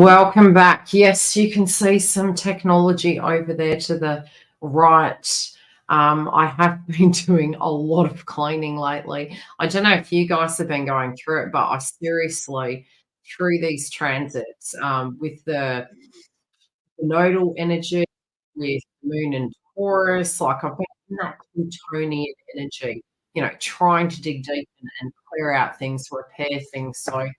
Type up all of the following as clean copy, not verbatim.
Welcome back. Yes, you can see some technology over there to the right. I have been doing a lot of cleaning lately. I don't know if you guys have been going through it, but I seriously, through these transits, with the nodal energy, with Moon and Taurus, like I've been in that Plutonian energy, trying to dig deep and clear out things, repair things. So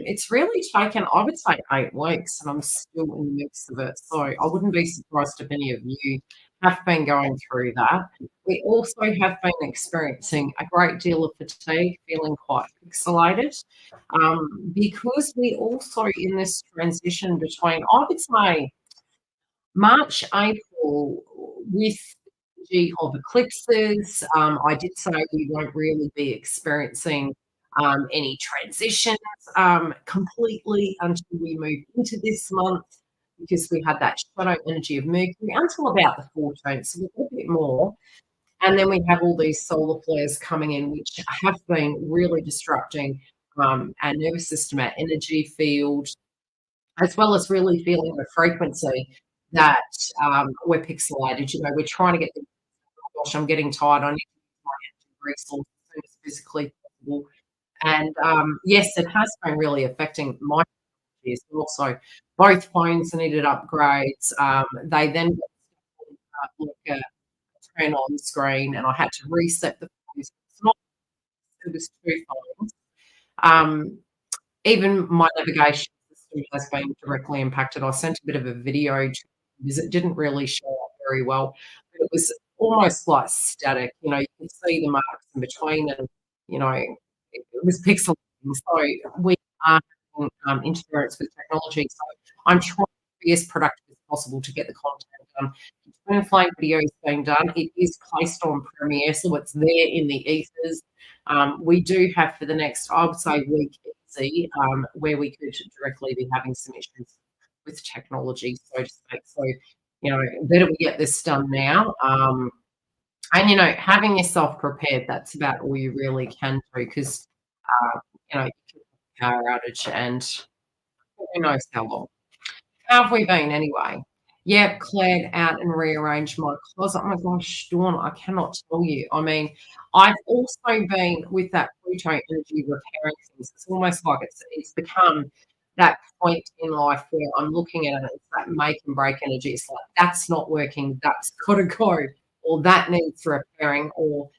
it's really taken, I would say, 8 weeks, and I'm still in the mix of it. So I wouldn't be surprised if any of you have been going through that. We also have been experiencing a great deal of fatigue, feeling quite pixelated, because we also in this transition between, I would say, March, April, with the of eclipses, I did say we won't really be experiencing any transitions completely until we move into this month because we had that shadow energy of Mercury until about the 14th, so a little bit more. And then we have all these solar flares coming in, which have been really disrupting our nervous system, our energy field, as well as really feeling the frequency that we're pixelated. We're trying to get the, oh gosh, I'm getting tired. I need to use my energy resource as soon as physically possible. And yes, it has been really affecting my years, but also both phones needed upgrades. They then got like a turn on screen, and I had to reset the phones. It's not, it was two phones. Um, Even my navigation system has been directly impacted. I sent a bit of a video to because it didn't really show up very well, but it was almost like static. You can see the marks in between, and it was pixelating. So we are having interference with technology. So I'm trying to be as productive as possible to get the content done. The twin flame video is being done. It is placed on Premiere, so it's there in the ethers. We do have for the next, I would say, week easy, where we could directly be having some issues with technology, so to speak. So, better we get this done now. And, having yourself prepared, that's about all you really can do because, you could have a power outage and who knows how long. How have we been anyway? Yep, cleared out and rearranged my closet. Oh my gosh, Dawn, I cannot tell you. I mean, I've also been with that Pluto energy repairing things. It's almost like it's become that point in life where I'm looking at it, it's that make and break energy. It's like that's not working, that's gotta go, or that needs repairing, or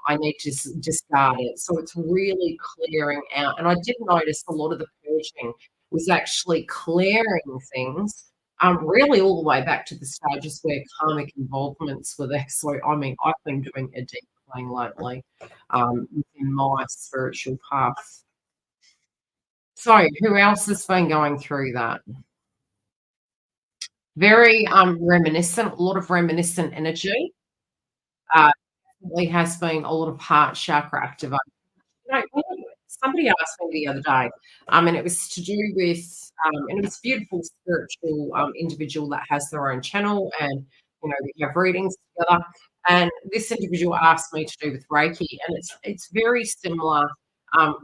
I need to discard it. So it's really clearing out. And I did notice a lot of the purging was actually clearing things really all the way back to the stages where karmic involvements were there. So, I mean, I've been doing a deep clean lately in my spiritual path. So, who else has been going through that? Very reminiscent, a lot of reminiscent energy. Definitely has been a lot of heart chakra activation. Somebody asked me the other day, and it was to do with, and it was a beautiful spiritual individual that has their own channel, and we have readings together. And this individual asked me to do with Reiki, and it's very similar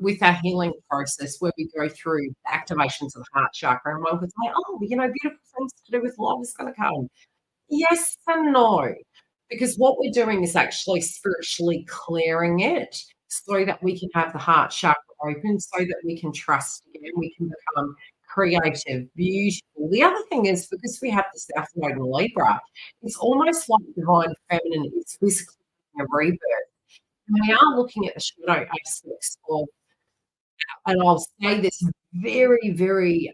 with our healing process where we go through the activations of the heart chakra, and one could say, "Oh, beautiful things to do with love is going to come." Yes and no, because what we're doing is actually spiritually clearing it so that we can have the heart chakra open, so that we can trust again, we can become creative, beautiful. The other thing is because we have the South Node in Libra, it's almost like divine feminine is physically a rebirth. And we are looking at the shadow aspects of, and I'll say this very, very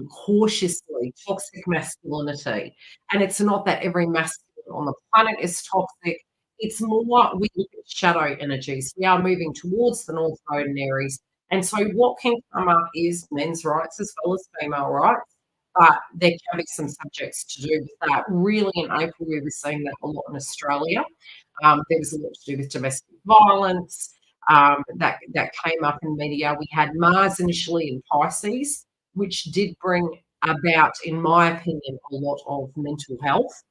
cautiously, toxic masculinity. And it's not that every masculine on the planet is toxic. It's more we look at shadow energies. We are moving towards the North Node in Aries. And so what can come up is men's rights as well as female rights. But there can be some subjects to do with that. Really, in April, we were seeing that a lot in Australia. There was a lot to do with domestic violence that came up in media. We had Mars initially in Pisces, which did bring about, in my opinion, a lot of mental health.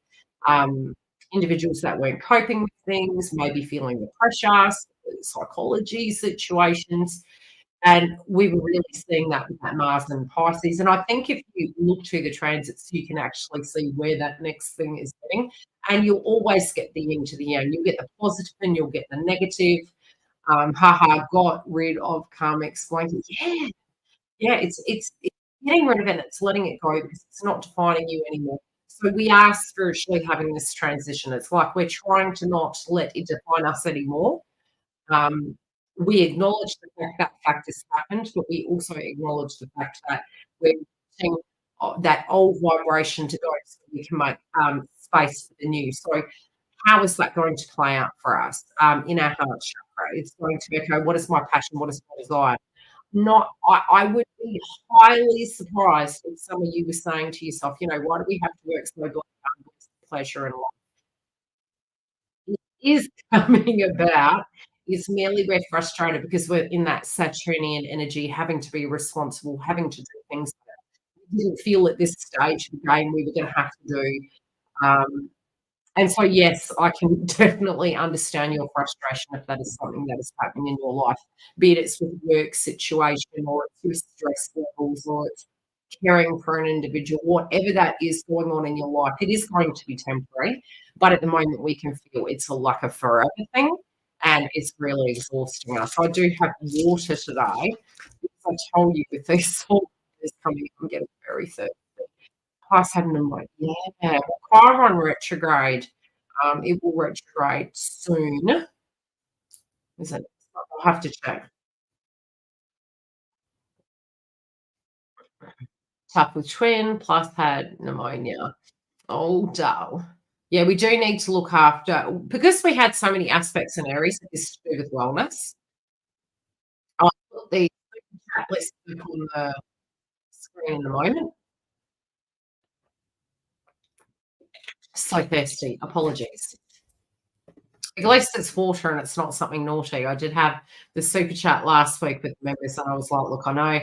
Individuals that weren't coping with things, maybe feeling the pressure, psychology situations. And we were really seeing that with that Mars and Pisces, and I think if you look to the transits, you can actually see where that next thing is heading, and you'll always get the yin to the yang. You'll get the positive and you'll get the negative. Haha, got rid of karmic blanket. Yeah, yeah, it's getting rid of it, it's letting it go because it's not defining you anymore. So we are spiritually having this transition. It's like we're trying to not let it define us anymore. Um, we acknowledge the fact that fact has happened, but we also acknowledge the fact that we're letting that old vibration to go so we can make space for the new. So how is that going to play out for us in our heart chakra? It's going to be, okay, what is my passion? What is my desire? Not, I would be highly surprised if some of you were saying to yourself, you know, why do we have to work so bloody hard? What's the pleasure in life? It is coming about is merely we're frustrated because we're in that Saturnian energy, having to be responsible, having to do things that we didn't feel at this stage of the game we were going to have to do. Um, and so, yes, I can definitely understand your frustration if that is something that is happening in your life, be it it's with work situation or it's your stress levels or it's caring for an individual, whatever that is going on in your life, it is going to be temporary. But at the moment, we can feel it's like a forever thing and it's really exhausting us. I do have water today. Because I told you with these salt coming, I'm getting very thirsty. Plus, having them like, yeah, Chiron retrograde. It will retrograde soon, isn't it? I'll have to check. Tough with twin, plus had pneumonia. Oh, dull. Yeah, we do need to look after because we had so many aspects in Aries that is to do with wellness. I'll put the chat list up on the screen in a moment. So thirsty. Apologies. At least it's water and it's not something naughty. I did have the super chat last week with members, and I was like, look, I know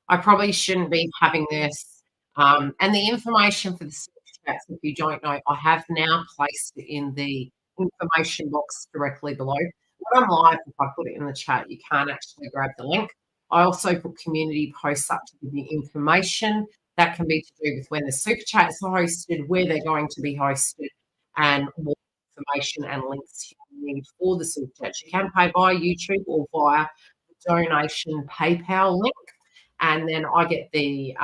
I probably shouldn't be having this. And the information for the super chats, if you don't know, I have now placed it in the information box directly below. When I'm live, if I put it in the chat, you can't actually grab the link. I also put community posts up to give you information that can be to do with when the super chats are hosted, where they're going to be hosted, and what information and links you need for the super chat. You can pay via YouTube or via the donation PayPal link, and then I get the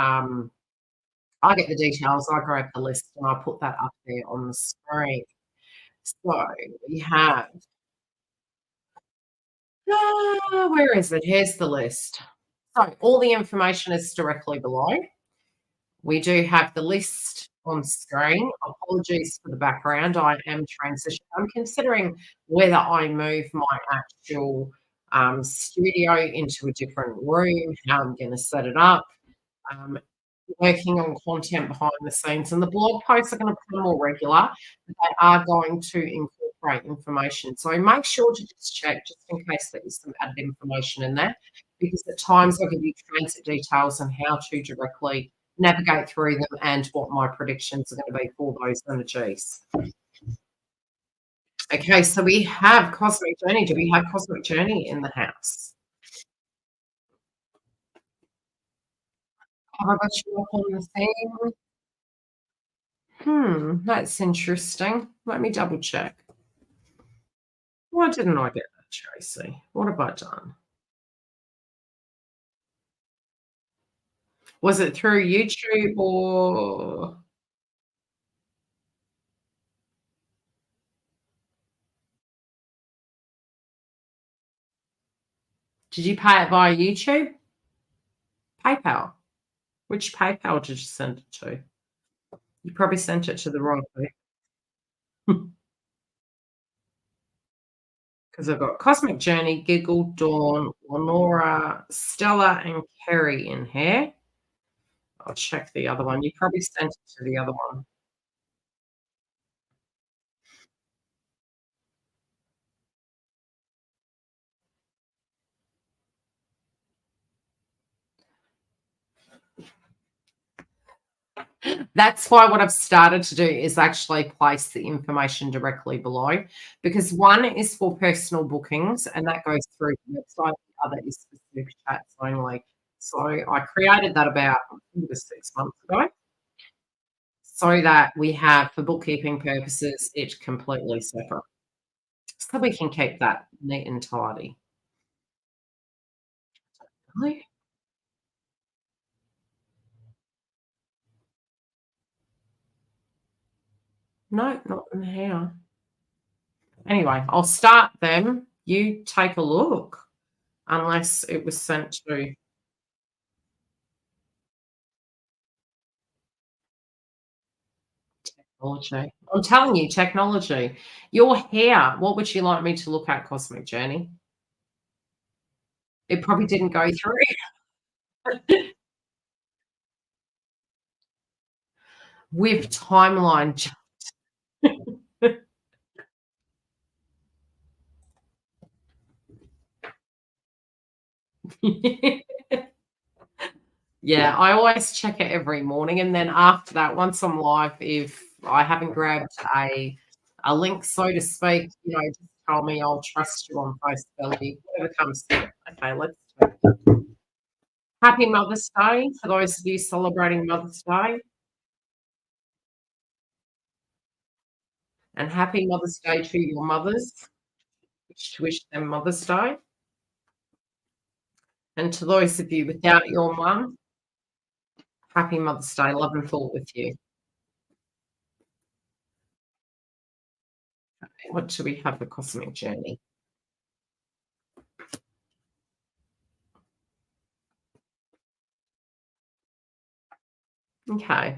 details. I grab the list and I put that up there on the screen. So we have where is it? Here's the list. So all the information is directly below. We do have the list on screen. Apologies for the background. I am transitioning. I'm considering whether I move my actual studio into a different room, how I'm going to set it up. Um, Working on content behind the scenes, and the blog posts are going to become more regular, but they are going to incorporate information. So make sure to just check, just in case there is some added information in there, because at times I'll give you transit details on how to directly navigate through them and what my predictions are going to be for those energies. Okay, so we have Cosmic Journey. Do we have Cosmic Journey in the house? Have I got you up on the thing? That's interesting. Let me double check. Why didn't I get that, Tracy? What have I done? Was it through YouTube or did you pay it via YouTube? PayPal. Which PayPal did you send it to? You probably sent it to the wrong thing. Because I've got Cosmic Journey, Giggle, Dawn, Lenora, Stella, and Kerry in here. I'll check the other one. You probably sent it to the other one. That's why what I've started to do is actually place the information directly below, because one is for personal bookings and that goes through the website. other is for super chats only. So I created that about, I think it was 6 months ago, so that we have, for bookkeeping purposes, it's completely separate. So we can keep that neat and tidy. Really? No, not in here. Anyway, I'll start them. You take a look, unless it was sent to technology. I'm telling you, technology. Your hair, what would you like me to look at, Cosmic Journey? It probably didn't go through. With timeline. Yeah, I always check it every morning, and then after that, once I'm live, if I haven't grabbed a link, so to speak, just tell me, I'll trust you on face value, whatever comes through. Okay, let's do it. Happy Mother's Day for those of you celebrating Mother's Day, and happy Mother's Day to your mothers. Wish them Mother's Day. And to those of you without your mum, happy Mother's Day. Love and thought with you. What do we have for Cosmic Journey? Okay.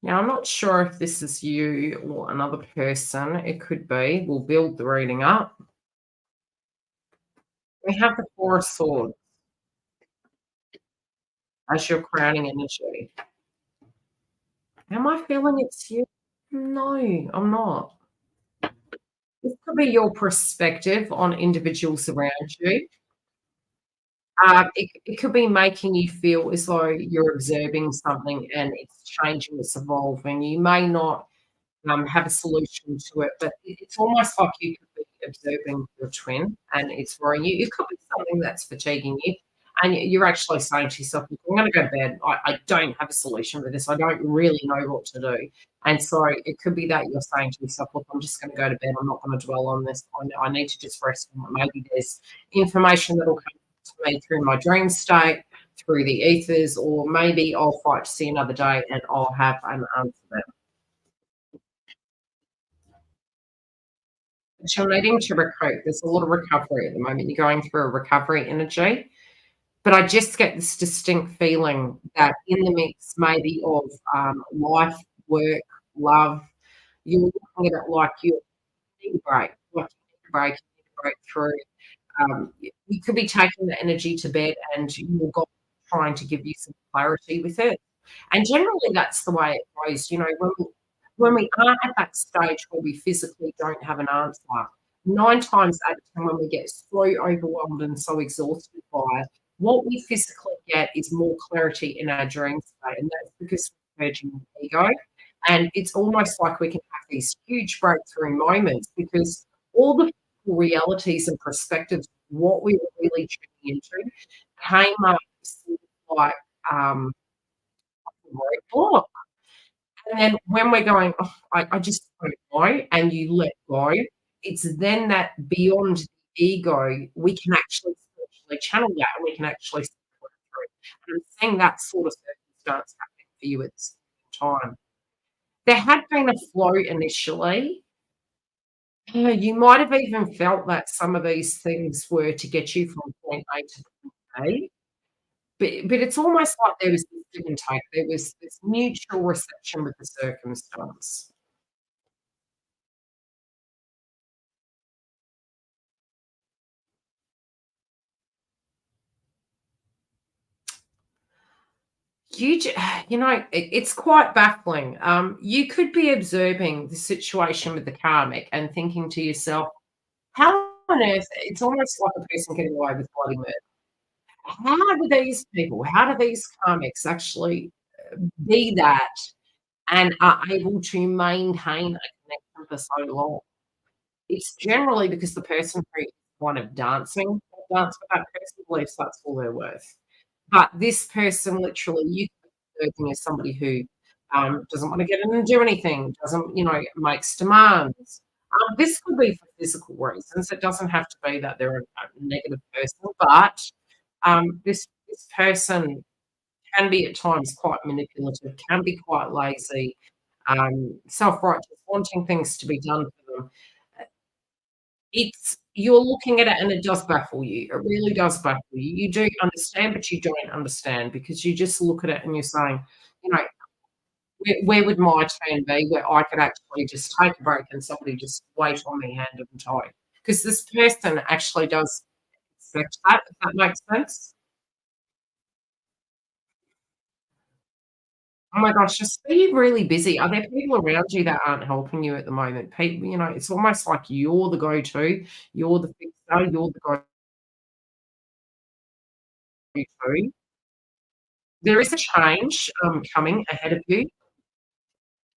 Now, I'm not sure if this is you or another person. It could be. We'll build the reading up. We have the Four of Swords as your crowning energy. Am I feeling it's you? No, I'm not. This could be your perspective on individuals around you. It could be making you feel as though you're observing something and it's changing, it's evolving. You may not have a solution to it, but it's almost like you could be observing your twin and it's worrying you. It could be something that's fatiguing you, and you're actually saying to yourself, "Look, I'm going to go to bed. I don't have a solution for this. I don't really know what to do." And so it could be that you're saying to yourself, "Look, I'm just going to go to bed. I'm not going to dwell on this. I need to just rest on it. Maybe there's information that'll come to me through my dream state, through the ethers, or maybe I'll fight to see another day and I'll have an answer." But you're needing to recruit. There's a lot of recovery at the moment. You're going through a recovery energy. But I just get this distinct feeling that in the mix, maybe of life, work, love, you're looking at it like you need a break, like you need a break, you need a break through. You could be taking the energy to bed and your God trying to give you some clarity with it. And generally, that's the way it goes. When we are at that stage where we physically don't have an answer, 9 times out of 10, when we get so overwhelmed and so exhausted by it, what we physically get is more clarity in our dream state. And that's because we're purging the ego. And it's almost like we can have these huge breakthrough moments because all the realities and perspectives of what we were really tuning into came up sort of like a roadblock. And then when we're going, "Oh, I just don't know," and you let go, it's then that beyond the ego, we can actually spiritually channel that and we can actually see it through. And I'm seeing that sort of circumstance happening for you at this time. There had been a flow initially. You might have even felt that some of these things were to get you from point A to point B. But it's almost like there was this give and take. There was this mutual reception with the circumstance. You j it's quite baffling. You could be observing the situation with the karmic and thinking to yourself, "How on earth," it's almost like a person getting away with bloody murder. How do these karmics actually be that and are able to maintain a connection for so long? It's generally because the person who is kind of dancing dance, but that person believes that's all they're worth. But this person literally, you observing as somebody who, doesn't wanna get in and do anything, doesn't, makes demands. This could be for physical reasons. It doesn't have to be that they're a negative person, but, this person can be at times quite manipulative, can be quite lazy, self-righteous, wanting things to be done for them. Uh, you're looking at it and it does baffle you. It really does baffle you. You do understand, but you don't understand because you just look at it and you're saying, you know, where would my turn be where I could actually just take a break and somebody just wait on me hand and toe? Because this person actually does expect that, if that makes sense. Oh my gosh, just be really busy. Are there people around you that aren't helping you at the moment? People, it's almost like you're the go-to, you're the fixer, you're the go-to. There is a change, coming ahead of you.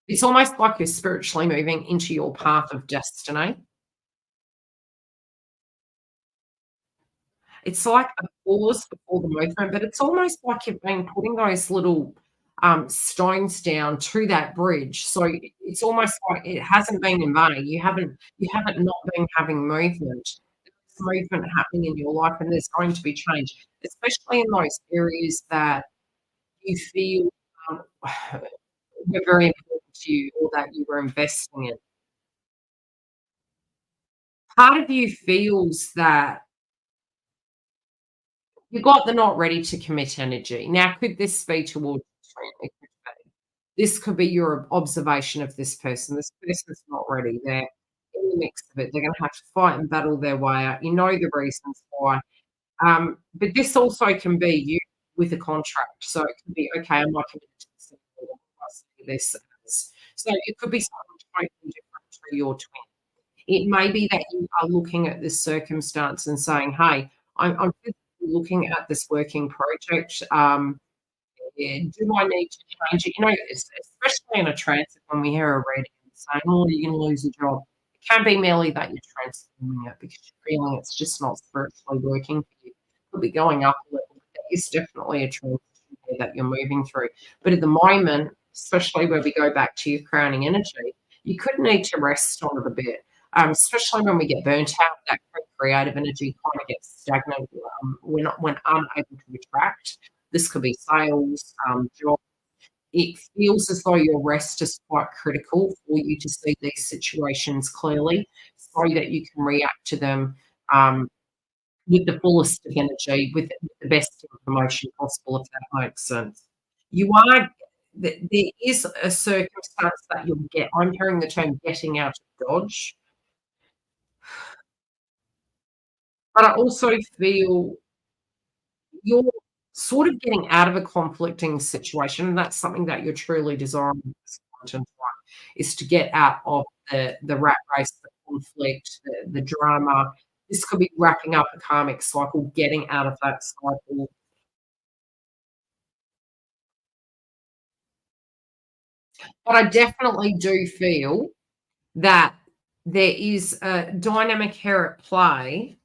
It's almost like you're spiritually moving into your path of destiny. It's like a pause before the movement, but it's almost like you've been putting those little, stones down to that bridge, so it's almost like it hasn't been in vain. You haven't not been having movement. There's movement happening in your life, and there's going to be change, especially in those areas that you feel, um, were very important to you or that you were investing in. Part of you feels that you got the not ready to commit energy. Now, could this be towards it could be. This could be your observation of this person. This person's not ready. They're in the mix of it. They're gonna have to fight and battle their way out. You know the reasons why. But this also can be you with a contract. So it can be, okay, am I committed to this anymore? I see this as. So it could be something totally different to your twin. It may be that you are looking at this circumstance and saying, "Hey, I'm physically looking at this working project. Yeah, do I need to change it?" Especially in a transit when we hear a reading saying, "Oh, you're going to lose your job." It can be merely that you're transforming it because you're feeling it's just not spiritually working for you. Could be going up a level. But there is definitely a transition there that you're moving through. But at the moment, especially where we go back to your crowning energy, you could need to rest on it a bit. Especially when we get burnt out, that creative energy kind of gets stagnant. We're unable to attract. This could be sales, job. It feels as though your rest is quite critical for you to see these situations clearly so that you can react to them, um, with the fullest of energy, with the best information possible, if that makes sense. You are there is a circumstance that you'll get. I'm hearing the term getting out of dodge, but I also feel you're sort of getting out of a conflicting situation, and that's something that you're truly desiring at this point in time, is to get out of the rat race, the conflict, the drama. This could be wrapping up a karmic cycle, getting out of that cycle. But I definitely do feel that there is a dynamic here at play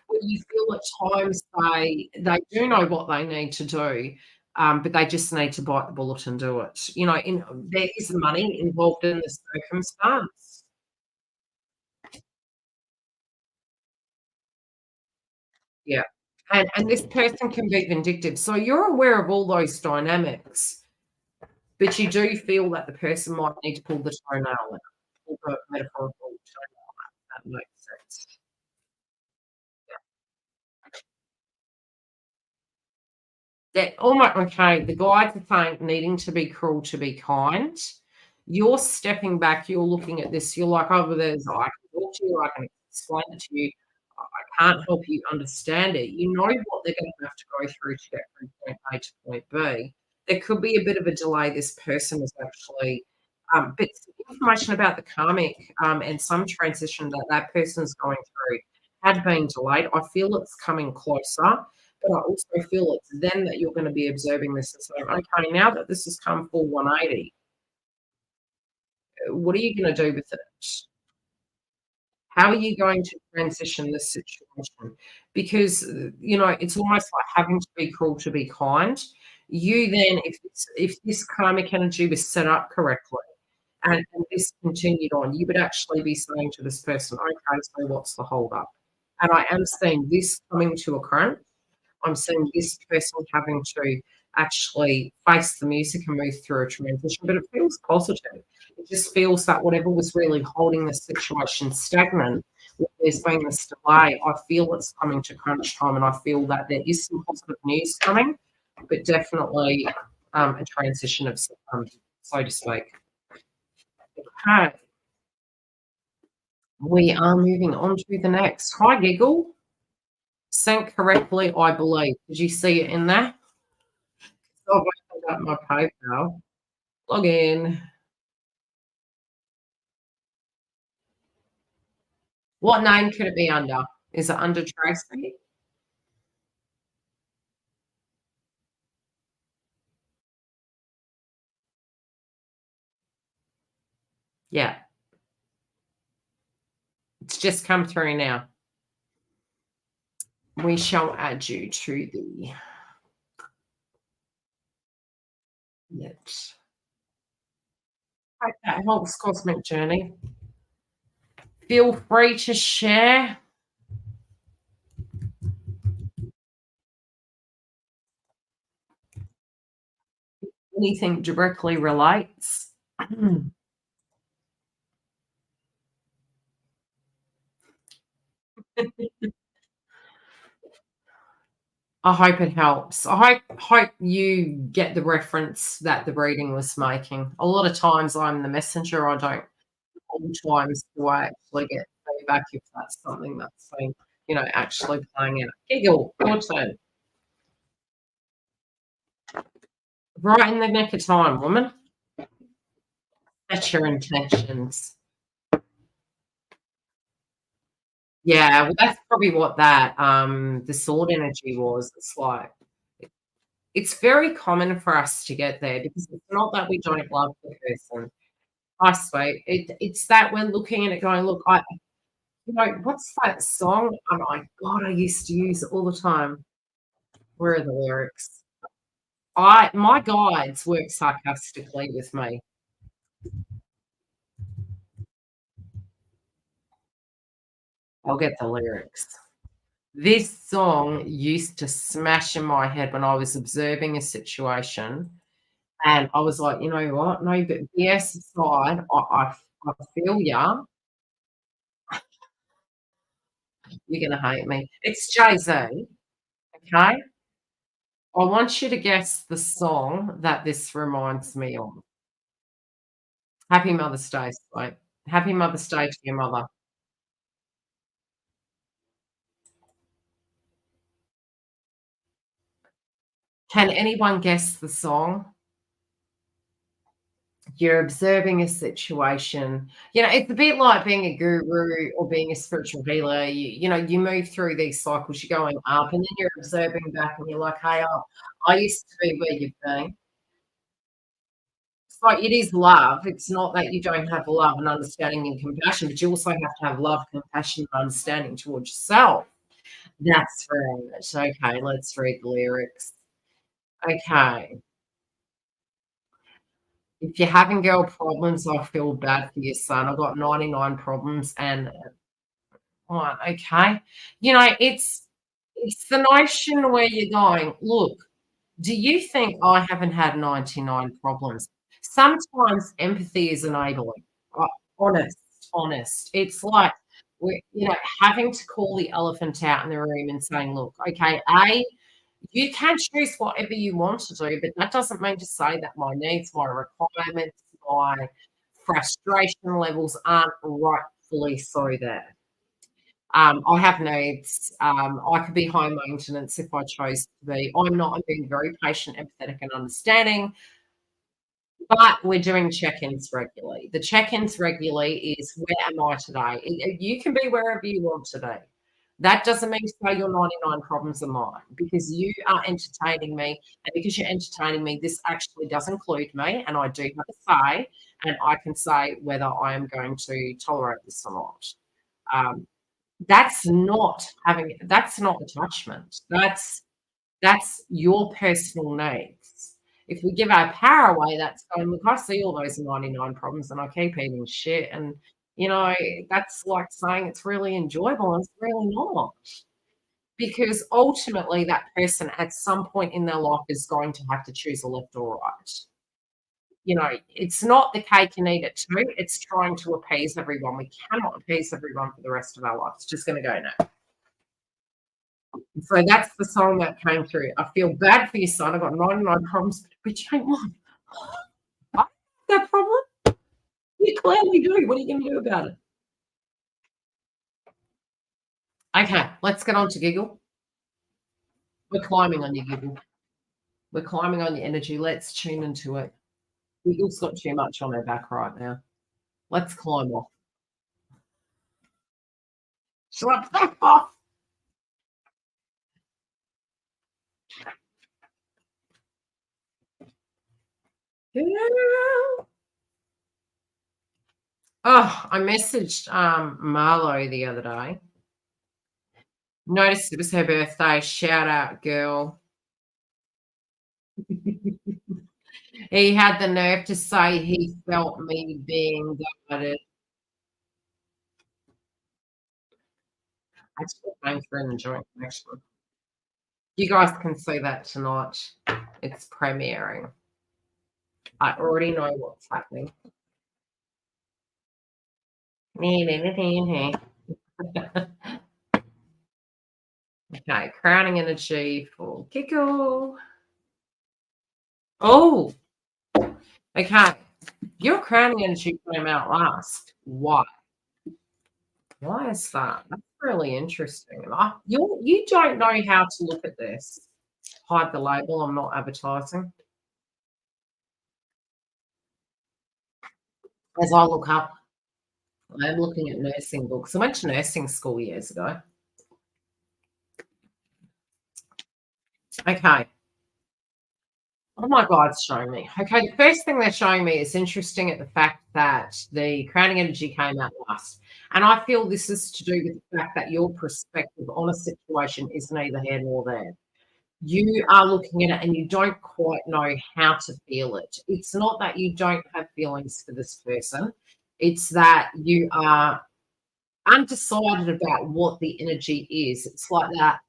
where you feel at times they do know what they need to do, but they just need to bite the bullet and do it. There is money involved in the circumstance. Yeah. And this person can be vindictive. So you're aware of all those dynamics, but you do feel that the person might need to pull the toenail out, pull the metaphorical toenail out, if that makes sense. That almost okay, the guides are saying needing to be cruel to be kind. You're stepping back, you're looking at this, you're like, "Oh, well, there's I can talk to you, I can explain it to you. I can't help you understand it." You know what they're gonna have to go through to get from point A to point B. There could be a bit of a delay. This person is actually, bits of information about the karmic, and some transition that that person's going through had been delayed. I feel it's coming closer. But I also feel it's then that you're gonna be observing this and saying, "Okay, now that this has come full 180, what are you gonna do with it?" How are you going to transition this situation? Because, it's almost like having to be cruel to be kind. You then, if this karmic energy was set up correctly and this continued on, you would actually be saying to this person, "Okay, so what's the hold up?" And I am seeing this coming to a crunch. I'm seeing this person having to actually face the music and move through a transition, but it feels positive. It just feels that whatever was really holding the situation stagnant, there's been this delay. I feel it's coming to crunch time, and I feel that there is some positive news coming, but definitely a transition of so to speak. Okay, we are moving on to the next. Hi, Giggle. Sent correctly, I believe. Did you see it in there? Oh, I've opened up my PayPal. Log in. What name could it be under? Is it under Tracy? Yeah, it's just come through now. We shall add you to the net. Hope that helps, Cosmic Journey. Feel free to share anything directly relates. I hope it helps. I hope you get the reference that the reading was making. A lot of times I'm the messenger. I don't all times do I actually get feedback if that's something that's been, actually playing out. Giggle, your turn. Right in the nick of time, woman. Set your intentions. Yeah, well, that's probably what that the sword energy was. It's like it's very common for us to get there because it's not that we don't love the person. I swear, it's that we're looking at it going, look, what's that song? Oh my god, I used to use it all the time. Where are the lyrics? I my guides work sarcastically with me. I'll get the lyrics. This song used to smash in my head when I was observing a situation, and I was like, "You know what? No, but BS aside, I feel ya. You're gonna hate me." It's Jay-Z, okay? I want you to guess the song that this reminds me of. Happy Mother's Day, sweet. Happy Mother's Day to your mother. Can anyone guess the song? You're observing a situation. It's a bit like being a guru or being a spiritual healer. You move through these cycles, you're going up, and then you're observing back, and you're like, "Hey, I used to be where you've been." It's like it is love. It's not that you don't have love and understanding and compassion, but you also have to have love, compassion, and understanding towards yourself. That's right. Okay, let's read the lyrics. Okay. If you're having girl problems, I feel bad for your son. I've got 99 problems and one, okay. It's the notion where you're going, "Look, do you think I haven't had 99 problems?" Sometimes empathy is enabling. Uh, honest, honest. It's like having to call the elephant out in the room and saying, "Look, okay, you can choose whatever you want to do, but that doesn't mean to say that my needs, my requirements, my frustration levels aren't rightfully so there." I have needs. I could be high maintenance if I chose to be. I'm not. I'm being very patient, empathetic, and understanding. But we're doing check-ins regularly. The check-ins regularly is where am I today? You can be wherever you want to be. That doesn't mean to say your 99 problems are mine because you are entertaining me. And because you're entertaining me, this actually does include me. And I do have a say. And I can say whether I am going to tolerate this or not. Um, that's not attachment. That's your personal needs. If we give our power away, that's going, look, I see all those 99 problems and I keep eating shit. And, you know, that's like saying it's really enjoyable and it's really not. Because ultimately, that person at some point in their life is going to have to choose a left or right. You know, it's not the cake and eat it too. It's trying to appease everyone. We cannot appease everyone for the rest of our life. It's just going to go no. So that's the song that came through. I feel bad for your son. I've got 99 problems, but you don't want that problem. You clearly do. What are you going to do about it? Okay, let's get on to giggle. We're climbing on your giggle. We're climbing on your energy. Let's tune into it. Giggle's got too much on her back right now. Let's climb off. Shut the fuck off. Girl. Oh, I messaged Marlo the other day. Noticed it was her birthday. Shout out, girl. He had the nerve to say he felt me being guided. Actually came through in the joint connection. You guys can see that tonight. It's premiering. I already know what's happening. Okay, crowning energy for Giggle. Oh, okay. Your crowning energy came out last. Why? Why is that? That's really interesting. You don't know how to look at this. Hide the label. I'm not advertising. As I look up, I'm looking at nursing books. I went to nursing school years ago. Okay. Oh my God, it's showing me. Okay, the first thing they're showing me is interesting at the fact that the crowning energy came out last. And I feel this is to do with the fact that your perspective on a situation is neither here nor there. You are looking at it and you don't quite know how to feel it. It's not that you don't have feelings for this person, it's that you are undecided about what the energy is. It's like that,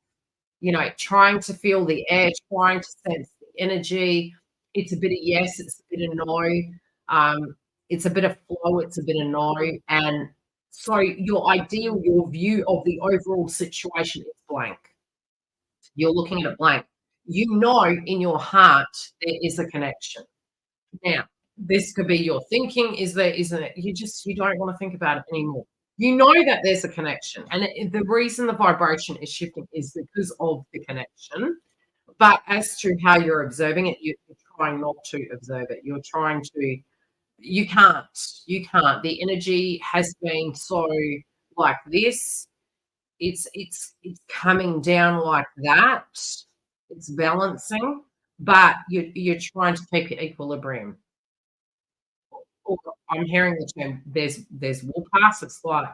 you know, trying to feel the air, trying to sense the energy. It's a bit of yes, it's a bit of no. It's a bit of flow, it's a bit of no. And so your ideal, your view of the overall situation is blank. You're looking at it blank. You know in your heart there is a connection. Now, this could be your thinking, is there, isn't it? You don't want to think about it anymore. You know that there's a connection, and the reason the vibration is shifting is because of the connection. But as to how you're observing it, you're trying not to observe it. You're trying to, you can't, you can't. The energy has been so like this. It's coming down like that. It's balancing, but you're trying to keep your equilibrium. Or I'm hearing the term there's war pass. It's like,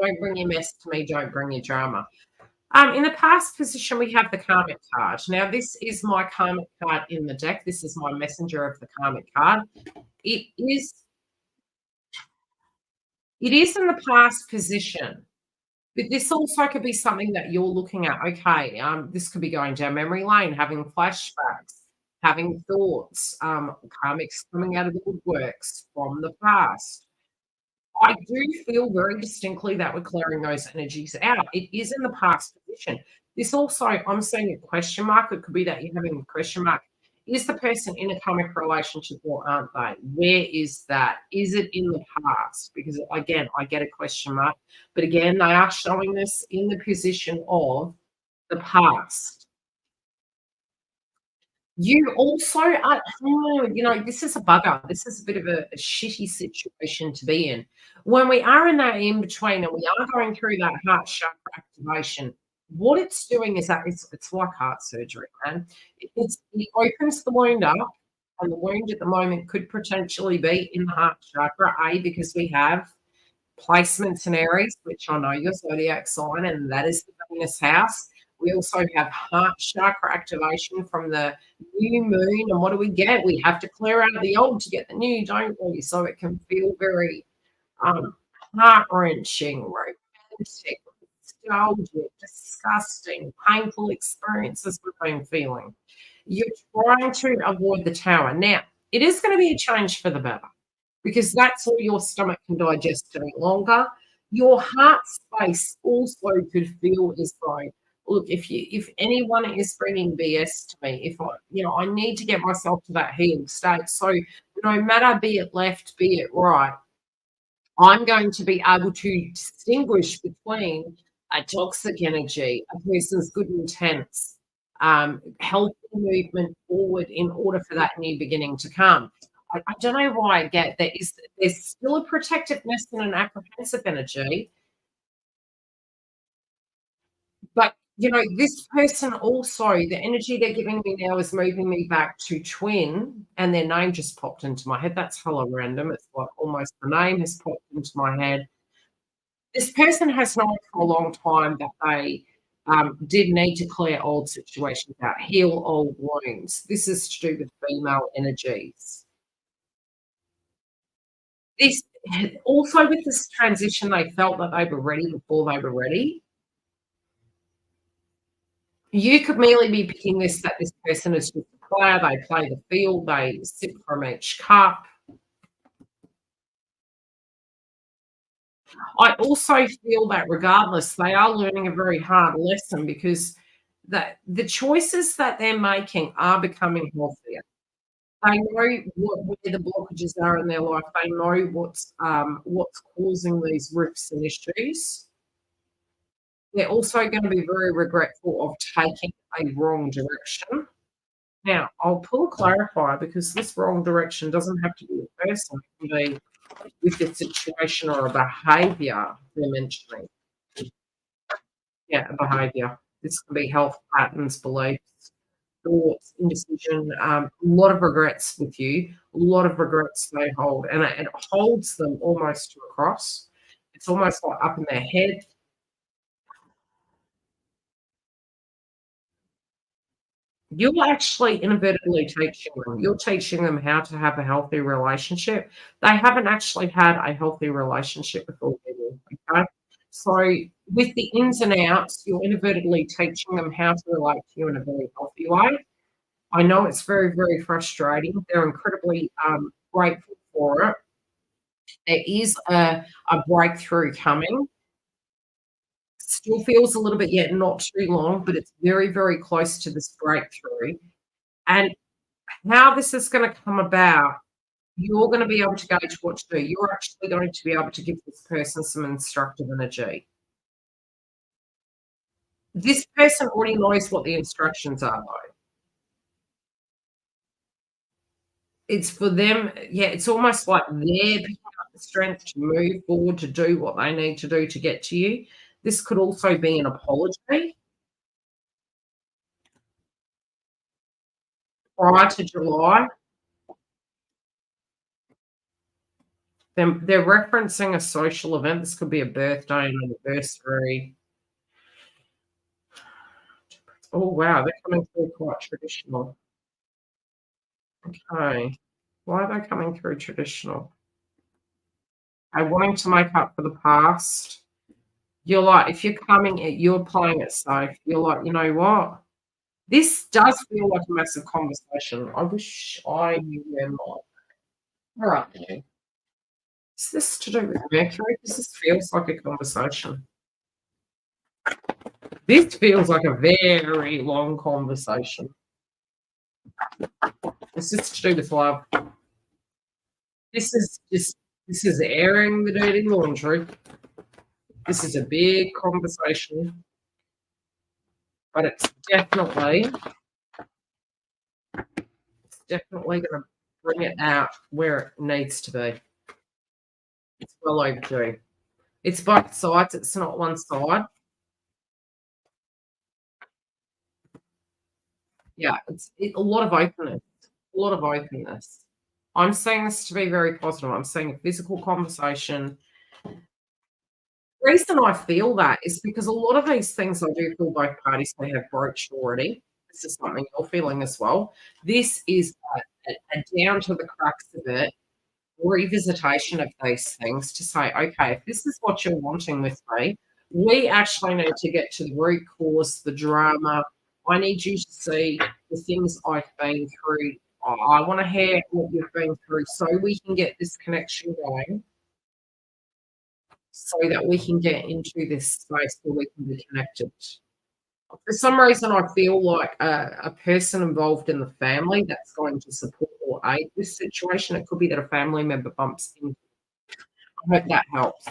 don't bring your mess to me, don't bring your drama. In the past position, we have the karmic card. Now, this is my karmic card in the deck. This is my messenger of the karmic card. It is in the past position. But this also could be something that you're looking at. Okay, this could be going down memory lane, having flashbacks, having thoughts, karmics coming out of the woodworks from the past. I do feel very distinctly that we're clearing those energies out. It is in the past position. This also, I'm seeing a question mark. It could be that you're having a question mark. Is the person in a karmic relationship or aren't they? Where is that? Is it in the past? Because again, I get a question mark. But again, they are showing this in the position of the past. You also are, you know, this is a bugger. This is a bit of a shitty situation to be in. When we are in that in between and we are going through that heart chakra activation, what it's doing is that it's like heart surgery, man. It opens the wound up, and the wound at the moment could potentially be in the heart chakra, A, because we have Placements in Aries, which I know your zodiac sign, and that is the Venus house. We also have heart chakra activation from the new moon. And what do we get? We have to clear out the old to get the new, don't we? So it can feel very um, heart-wrenching, romantic, nostalgic, disgusting, painful experiences we've been feeling. You're trying to avoid the tower. Now, it is going to be a change for the better because that's all your stomach can digest any longer. Your heart space also could feel as though, look, if anyone is bringing BS to me, if I need to get myself to that healed state. So no matter be it left, be it right, I'm going to be able to distinguish between a toxic energy, a person's good intents, healthy movement forward in order for that new beginning to come. I don't know why I get there's still a protectiveness and an apprehensive energy, but this person also, the energy they're giving me now is moving me back to twin, and their name just popped into my head. That's hella random. It's like almost the name has popped into my head. This person has known for a long time that they did need to clear old situations out, heal old wounds. This is to do with female energies. This also with this transition, they felt that they were ready before they were ready. You could merely be picking this that this person is just a player. They play the field. They sip from each cup. I also feel that regardless, they are learning a very hard lesson because the choices that they're making are becoming healthier. They know where the blockages are in their life. They know what's causing these rifts and issues. They're also going to be very regretful of taking a wrong direction. Now, I'll pull a clarifier because this wrong direction doesn't have to be a person. It can be with the situation or a behaviour they're mentioning. Yeah, a behaviour. This can be health patterns, beliefs, thoughts, indecision, a lot of regrets with you, a lot of regrets they hold, and it holds them almost to a cross. It's almost like up in their head. You're actually inadvertently teaching them. You're teaching them how to have a healthy relationship. They haven't actually had a healthy relationship before, okay? So with the ins and outs, you're inadvertently teaching them how to relate to you in a very healthy way. I know it's very, very frustrating. They're incredibly grateful for it. There is a breakthrough coming. Still feels a little bit yet not too long, but it's very, very close to this breakthrough. And how this is going to come about, you're going to be able to gauge what to do. You're actually going to be able to give this person some instructive energy. This person already knows what the instructions are, though. It's for them, yeah, it's almost like they're picking up the strength to move forward, to do what they need to do to get to you. This could also be an apology prior to July. They're referencing a social event. This could be a birthday, an anniversary. Oh, wow, they're coming through quite traditional. Okay. Why are they coming through traditional? They're wanting to make up for the past. You're like, if you're playing it safe, you're like, you know what? This does feel like a massive conversation. I wish I knew them more. All right, then. Is this to do with Mercury? Because this feels like a conversation. This feels like a very long conversation. This is to do with love. This is airing the dirty laundry. This is a big conversation, but it's definitely going to bring it out where it needs to be. It's well overdue. It's both sides. It's not one side. Yeah, a lot of openness. A lot of openness. I'm seeing this to be very positive. I'm seeing a physical conversation. Reason I feel that is because a lot of these things I do feel both parties may have broached already. This is something you're feeling as well. This is a down to the crux of it revisitation of those things to say, okay, if this is what you're wanting with me, we actually need to get to the root cause, the drama. I need you to see the things I've been through. I want to hear what you've been through so we can get this connection going, so that we can get into this space where we can be connected. For some reason, I feel like a person involved in the family that's going to support or aid this situation. It could be that a family member bumps in. I hope that helps.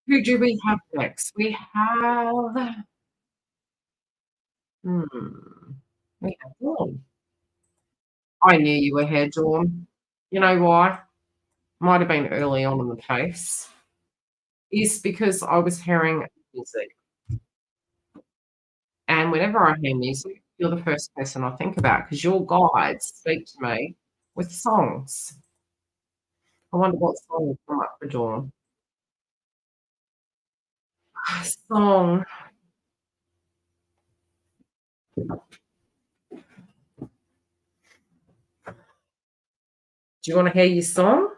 Who do we have next? We have, we have Dawn. I knew you were here, Dawn. You know why? Might have been early on in the case. Is because I was hearing music. And whenever I hear music, you're the first person I think about because your guides speak to me with songs. I wonder what song will come up for Dawn. Song. Do you want to hear your song?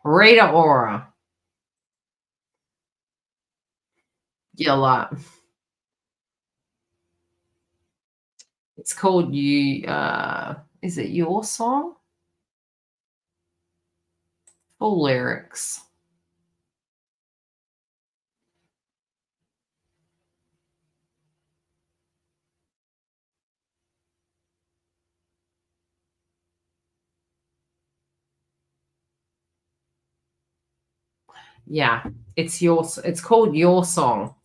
Rita Ora. You like. It's called You. Is it Your Song? Full lyrics. Yeah, it's yours. It's called Your Song.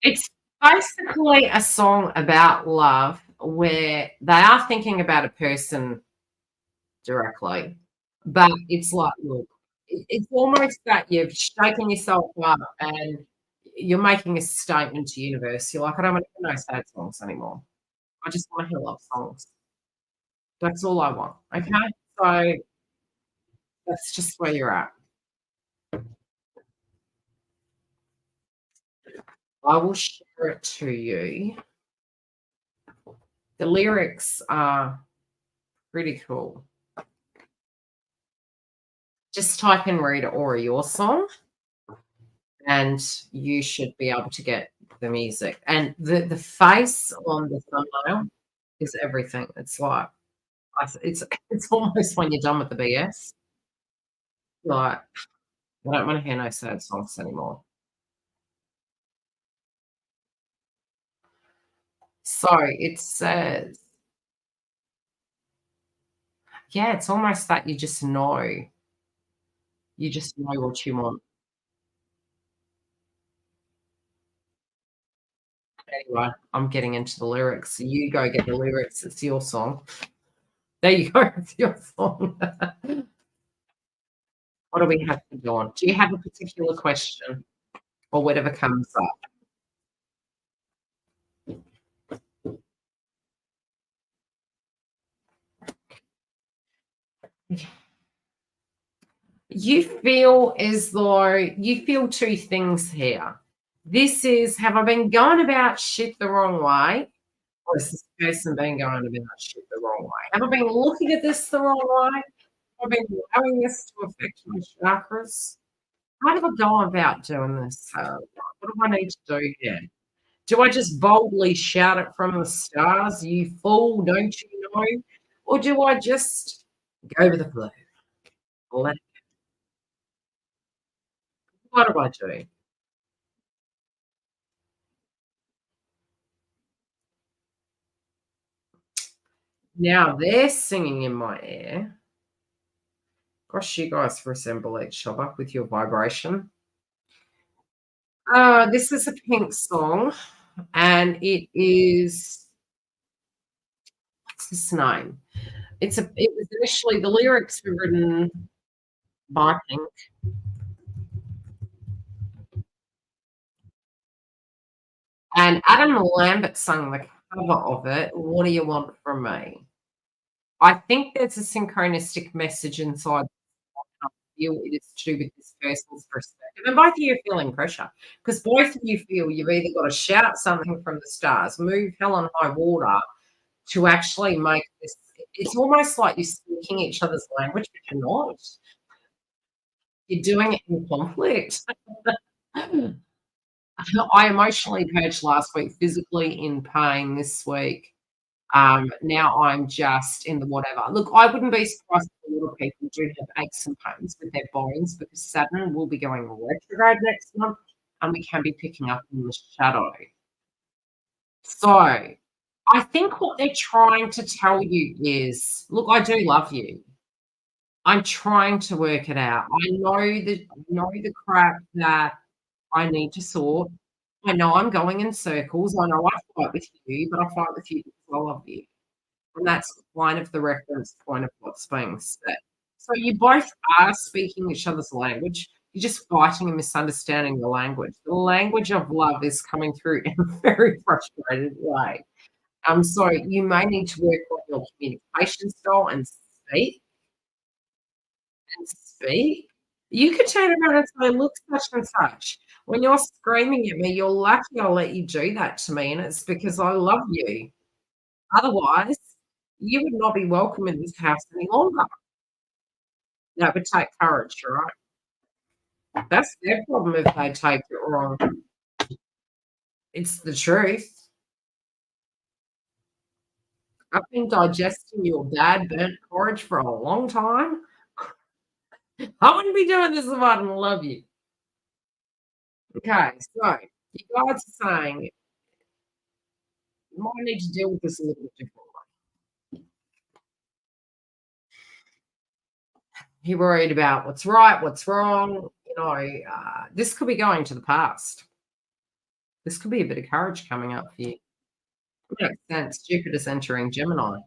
It's basically a song about love where they are thinking about a person directly, but it's like, look, it's almost that you've shaken yourself up and you're making a statement to universe. You're like, I don't want to hear no sad songs anymore. I just want to hear love songs. That's all I want. Okay, so that's just where you're at. I will share it to you. The lyrics are pretty cool. Just type in Rita Ora Your Song, and you should be able to get the music. And the face on the thumbnail is everything. It's like it's almost when you're done with the BS, like, I don't wanna hear no sad songs anymore. So it says, yeah, it's almost that you just know what you want. Anyway, I'm getting into the lyrics. You go get the lyrics. It's your song. There you go. It's your song. What do we have for Dawn? Do you have a particular question or whatever comes up? You feel as though you feel two things here. This is, have I been going about shit the wrong way? Or has this person been going about shit the wrong way? Have I been looking at this the wrong way? Have I been allowing this to affect my chakras? How do I go about doing this? What do I need to do here? Do I just boldly shout it from the stars, you fool, don't you know? Or do I just go with the flow? Let, what do I do? Now they're singing in my ear. Gosh, you guys resemble each other with your vibration. This is a Pink song, and it is, what's his name? It was initially, the lyrics were written Biking. And Adam Lambert sung the cover of it, "What Do You Want From Me?" I think there's a synchronistic message inside. I feel it is to do with this person's perspective, and both of you are feeling pressure because both of you feel you've either got to shout something from the stars, move hell and high water to actually make this. It's almost like you're speaking each other's language, but you're not. You're doing it in conflict. I emotionally purged last week, physically in pain this week. Now I'm just in the whatever. Look, I wouldn't be surprised if a lot of people do have aches and pains with their bones because Saturn will be going retrograde next month and we can be picking up in the shadow. So I think what they're trying to tell you is look, I do love you. I'm trying to work it out. I know the crap that I need to sort. I know I'm going in circles. I know I fight with you, but I fight with you because I love you. And that's kind of the reference point of what's being said. So you both are speaking each other's language. You're just fighting and misunderstanding the language. The language of love is coming through in a very frustrated way. So you may need to work on your communication style and speak. You could turn around and say, "Look, such and such, when you're screaming at me, you're lucky I let you do that to me, and it's because I love you. Otherwise, you would not be welcome in this house any longer." That would take courage, right? That's their problem if they take it wrong. It's the truth. I've been digesting your bad burnt porridge for a long time. I wouldn't be doing this if I didn't love you. Okay, so you guys are saying you might need to deal with this a little bit differently. You're worried about what's right, what's wrong. This could be going to the past. This could be a bit of courage coming up for you. Makes sense. Jupiter's entering Gemini.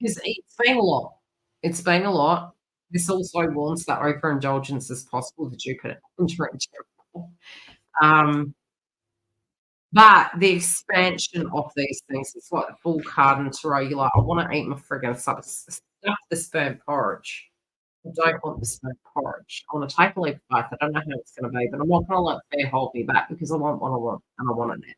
'Cause it's been a lot. It's been a lot. This also warns that overindulgence is possible with Jupiter entering Gemini. Um, but the expansion of these things, it's like the full card in tarot. You're like, "I wanna eat my friggin' stuff this burnt porridge. I don't want this burnt porridge. I wanna take a leap of faith. I don't know how it's gonna be, but I'm not gonna let fear hold me back because I want what I want, and I want it now."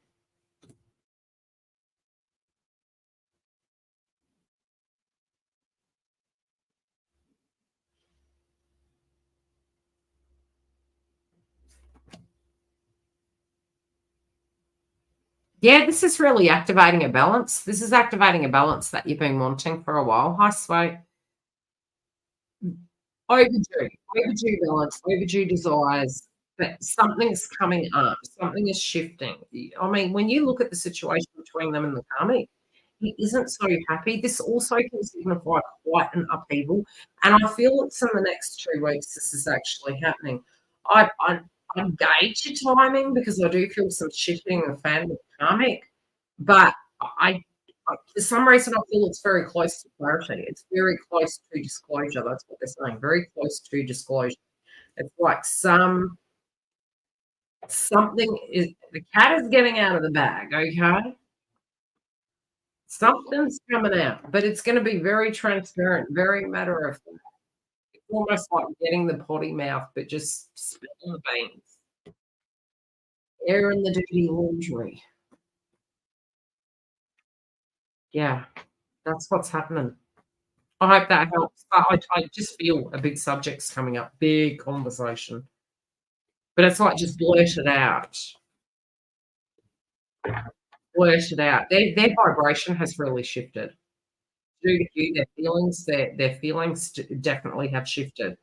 Yeah, this is really activating a balance. This is activating a balance that you've been wanting for a while. Hi, Sway. Overdue balance, overdue desires, that something's coming up, something is shifting. I mean, when you look at the situation between them and the karmic, he isn't so happy. This also can signify quite an upheaval, and I feel it's in the next 2 weeks this is actually happening. I gauge your timing because I do feel some shifting in the fan with karmic, but I for some reason, I feel it's very close to clarity. It's very close to disclosure. That's what they're saying. Very close to disclosure. It's like something is the cat is getting out of the bag. Okay, something's coming out, but it's going to be very transparent, very matter of fact. It's almost like getting the potty mouth, but just spilling the beans, air in the dirty laundry. Yeah, that's what's happening. I hope that helps. I just feel a big subject's coming up, big conversation. But it's like just blurt it out. Blurt it out. Their vibration has really shifted. Due to you, their feelings definitely have shifted.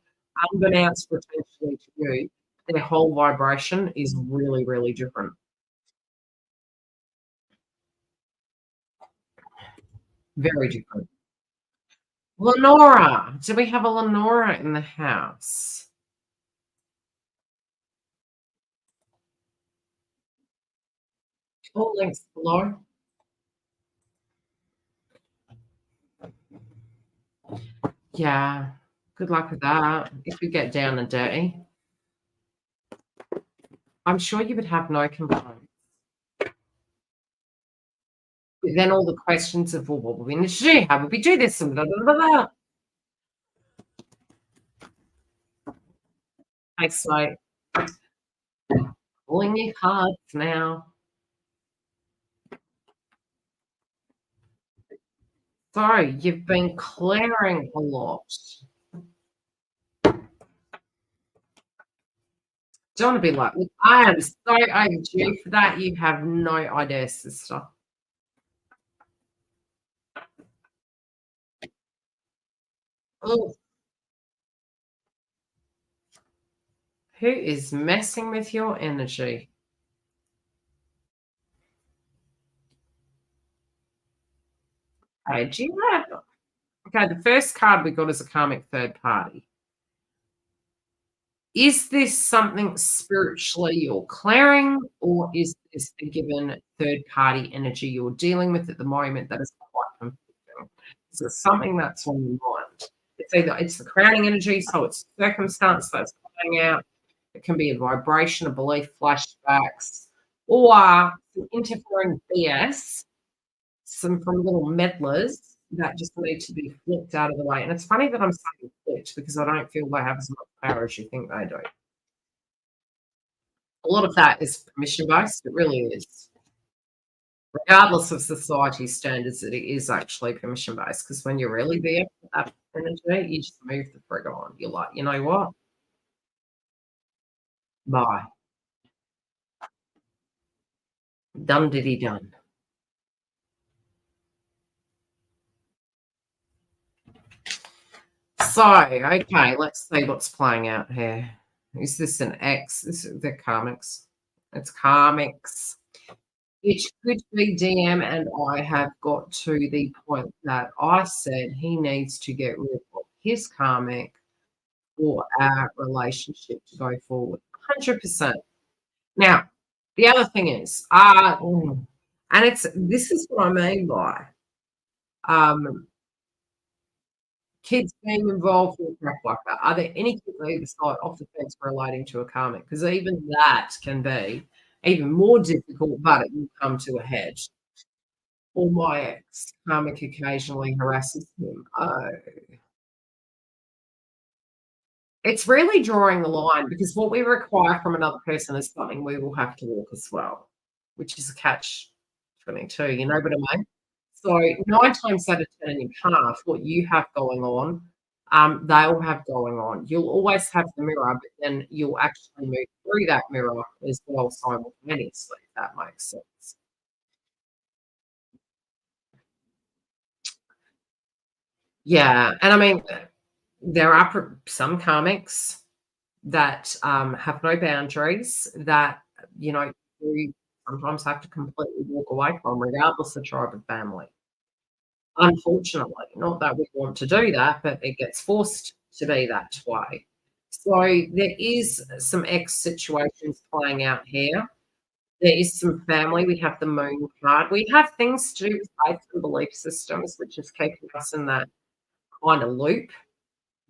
Unbeknownst potentially to you, their whole vibration is really, really different. Very different. Lenora. Do we have a Lenora in the house? All links below. Yeah. Good luck with that. If you get down and dirty, I'm sure you would have no complaint. But then all the questions of, well, what would we need to do? How would we do this? And blah, blah, blah, blah. It's like pulling your cards now. Sorry, you've been clearing a lot. Don't want to be like, look, I am so overdue for that. You have no idea, sister. Oh, who is messing with your energy? Okay, do you have okay, the first card we got is a karmic third party. Is this something spiritually you're clearing, or is this a given third party energy you're dealing with at the moment that is quite confusing? Is it something that's on your mind? It's either it's the crowning energy, so it's circumstance that's playing out. It can be a vibration, a belief, flashbacks, or some interfering BS, some from little meddlers that just need to be flipped out of the way. And it's funny that I'm saying flipped because I don't feel they have as much power as you think they do. A lot of that is permission based. It really is. Regardless of society standards, it is actually permission based because when you're really there for that energy, you just move the frig on. You're like, you know what? Bye. Done diddy done. So, okay, let's see what's playing out here. Is this an X? This is the karmics. It's karmics. It could be DM, and I have got to the point that I said he needs to get rid of his karmic for our relationship to go forward. 100%. Now, the other thing is, and it's this is what I mean by um, kids being involved in crap like that. Are there any kids on either side off the fence relating to a karmic? Because even that can be even more difficult, but it will come to a head. Or my ex karmic occasionally harasses him. Oh, it's really drawing the line because what we require from another person is something we will have to walk as well, which is a catch 22. You know what I mean? So 9 times out of 10 in your path, what you have going on, they'll have going on. You'll always have the mirror, but then you'll actually move through that mirror as well simultaneously, if that makes sense. Yeah, and I mean, there are some comics that have no boundaries that you sometimes have to completely walk away from, regardless of tribe and family. Unfortunately, not that we want to do that, but it gets forced to be that way. So there is some X situations playing out here. There is some family. We have the moon card. We have things to do with faith and belief systems, which is keeping us in that kind of loop.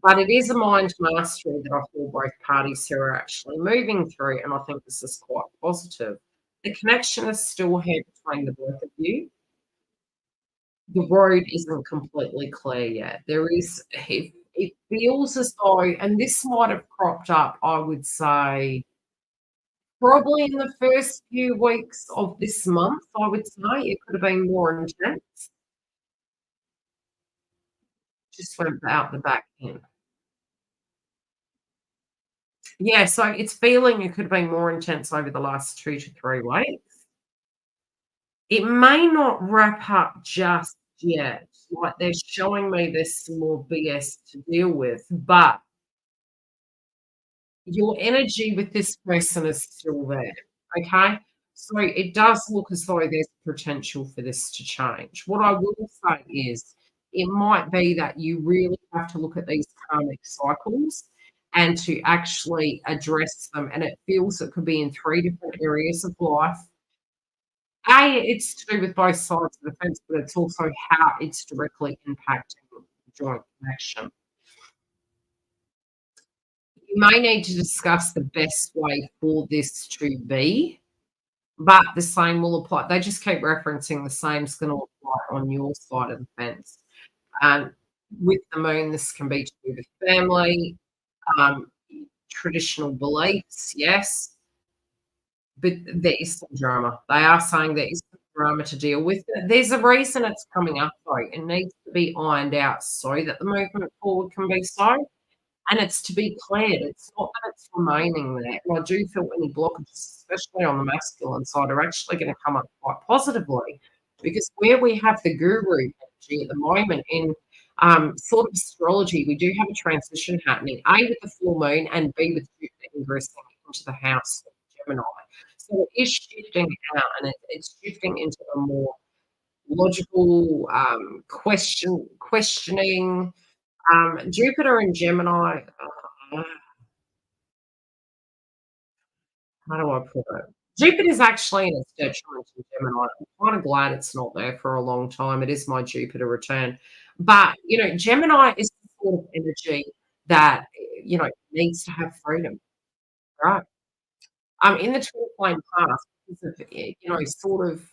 But it is a mind mastery that I feel both parties here are actually moving through, and I think this is quite positive. The connection is still here between the both of you. The road isn't completely clear yet. There is it feels as though, and this might have cropped up, I would say, probably in the first few weeks of this month, I would say. It could have been more intense. Just went out the back end. Yeah, so it's feeling it could have been more intense over the last 2 to 3 weeks. It may not wrap up just yet. Like, they're showing me there's some more BS to deal with, but your energy with this person is still there, okay? So it does look as though there's potential for this to change. What I will say is it might be that you really have to look at these karmic cycles and to actually address them. And it feels it could be in 3 different areas of life. It's to do with both sides of the fence, but it's also how it's directly impacting joint connection. may need to discuss the best way for this to be, but the same will apply. They just keep referencing the same's going to apply on your side of the fence. Um, with the moon, this can be to do with family, um, traditional beliefs, yes, but there is some drama. They are saying there is some drama to deal with. There's a reason it's coming up, though. It needs to be ironed out so that the movement forward can be so. And it's to be cleared. It's not that it's remaining there. And I do feel any blockages, especially on the masculine side, are actually going to come up quite positively because where we have the guru energy at the moment in sort of astrology, we do have a transition happening, A, with the full moon, and B, with Jupiter ingressing into the house of Gemini. So it is shifting out and it's shifting into a more logical questioning. Jupiter and Gemini, how do I put it? Jupiter's actually in its detriment to Gemini. I'm kind of glad it's not there for a long time. It is my Jupiter return. But, Gemini is the sort of energy that, needs to have freedom, right? In the twin flame path, because of, sort of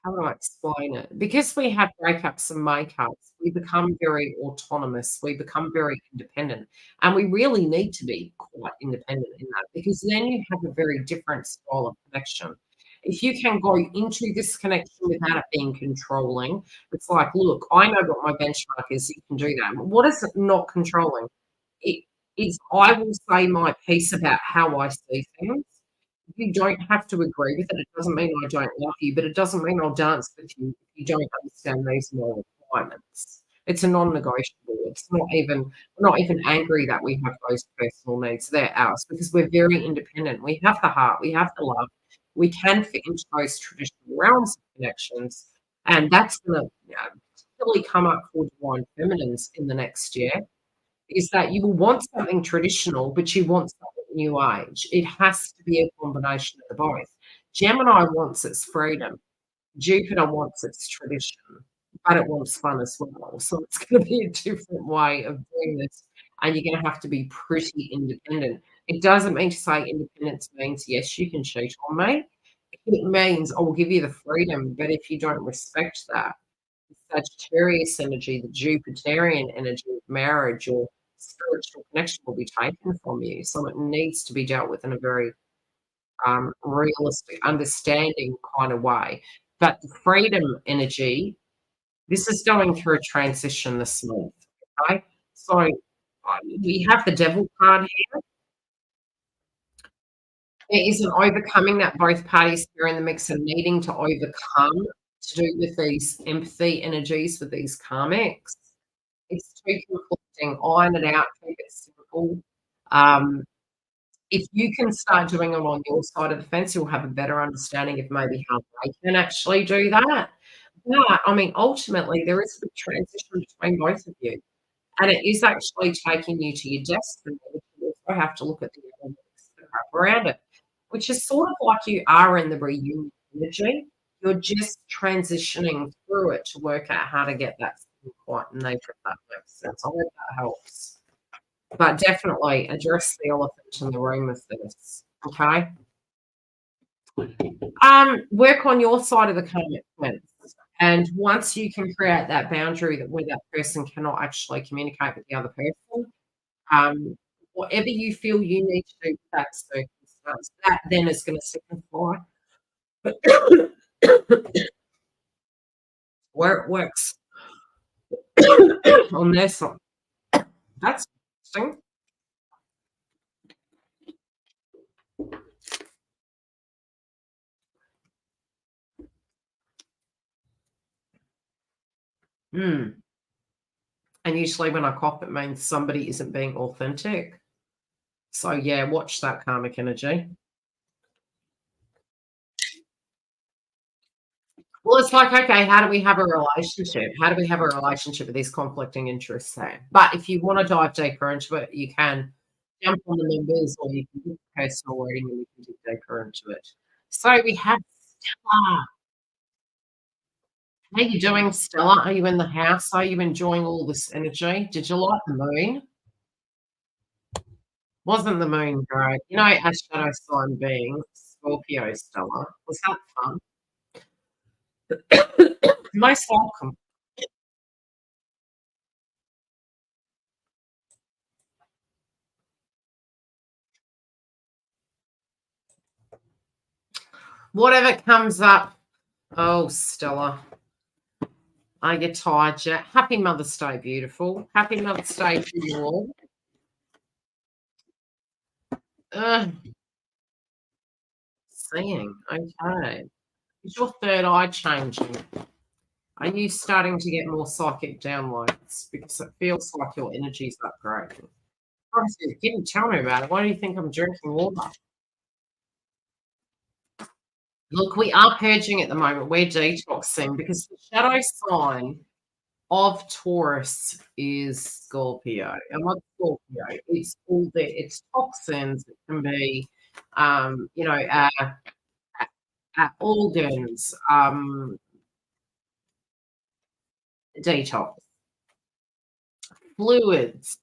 how do I explain it? Because we have breakups and makeups, we become very autonomous, we become very independent, and we really need to be quite independent in that because then you have a very different style of connection. If you can go into this connection without it being controlling, it's like, look, I know what my benchmark is, you can do that. What is it not controlling? It is I will say my piece about how I see things. You don't have to agree with it. It doesn't mean I don't love you, but it doesn't mean I'll dance with you if you don't understand these moral requirements. It's a non-negotiable. It's not even angry that we have those personal needs. They're ours because we're very independent. We have the heart, we have the love. We can fit into those traditional realms of connections, and that's going to particularly come up for divine feminines in the next year is that you will want something traditional, but you want something new age. It has to be a combination of the both. Gemini wants its freedom. Jupiter wants its tradition, but it wants fun as well. So it's going to be a different way of doing this, and you're going to have to be pretty independent. It doesn't mean to say independence means, yes, you can cheat on me. It means I will give you the freedom, but if you don't respect that, Sagittarius energy, the Jupiterian energy of marriage or spiritual connection will be taken from you. So it needs to be dealt with in a very realistic, understanding kind of way. But the freedom energy, this is going through a transition this month. Okay. So we have the devil card here. There is an overcoming that both parties here in the mix are needing to overcome to do with these empathy energies with these karmics. It's too conflicting. Iron it out, keep it simple. Um, if you can start doing it on your side of the fence, you'll have a better understanding of maybe how they can actually do that. But I mean, ultimately, there is a big transition between both of you, and it is actually taking you to your destiny. You also have to look at the elements that are around it, which is sort of like you are in the reunion energy. You're just transitioning through it to work out how to get that quite nature, if that makes sense. I hope that helps. But definitely address the elephant in the room with this. Okay. Work on your side of the commitment. And once you can create that boundary that where that person cannot actually communicate with the other person, whatever you feel you need to do with that circumstance, that then is going to signify where it works on their side. That's interesting. Mm. And usually when I cough, it means somebody isn't being authentic. So yeah, watch that karmic energy. Well, it's like, okay, how do we have a relationship? How do we have a relationship with these conflicting interests there? But if you want to dive deeper into it, you can jump on the members or you can do personal reading and you can dig deeper into it. So we have Stella. How are you doing, Stella? Are you in the house? Are you enjoying all this energy? Did you like the moon? Wasn't the moon great? You know, our shadow sign being Scorpio, Stella. Was that fun? Most welcome. Whatever comes up. Oh, Stella, I get tired yet. Happy Mother's Day, beautiful. Happy Mother's Day to you all. Ugh, seeing. Okay. Is your third eye changing? Are you starting to get more psychic downloads? Because it feels like your energy's upgrading. Honestly, you didn't tell me about it. Why do you think I'm drinking water? Look, we are purging at the moment. We're detoxing because the shadow sign of Taurus is Scorpio. And what's Scorpio? It's all the it's toxins. It can be, you know, organs, detox, fluids.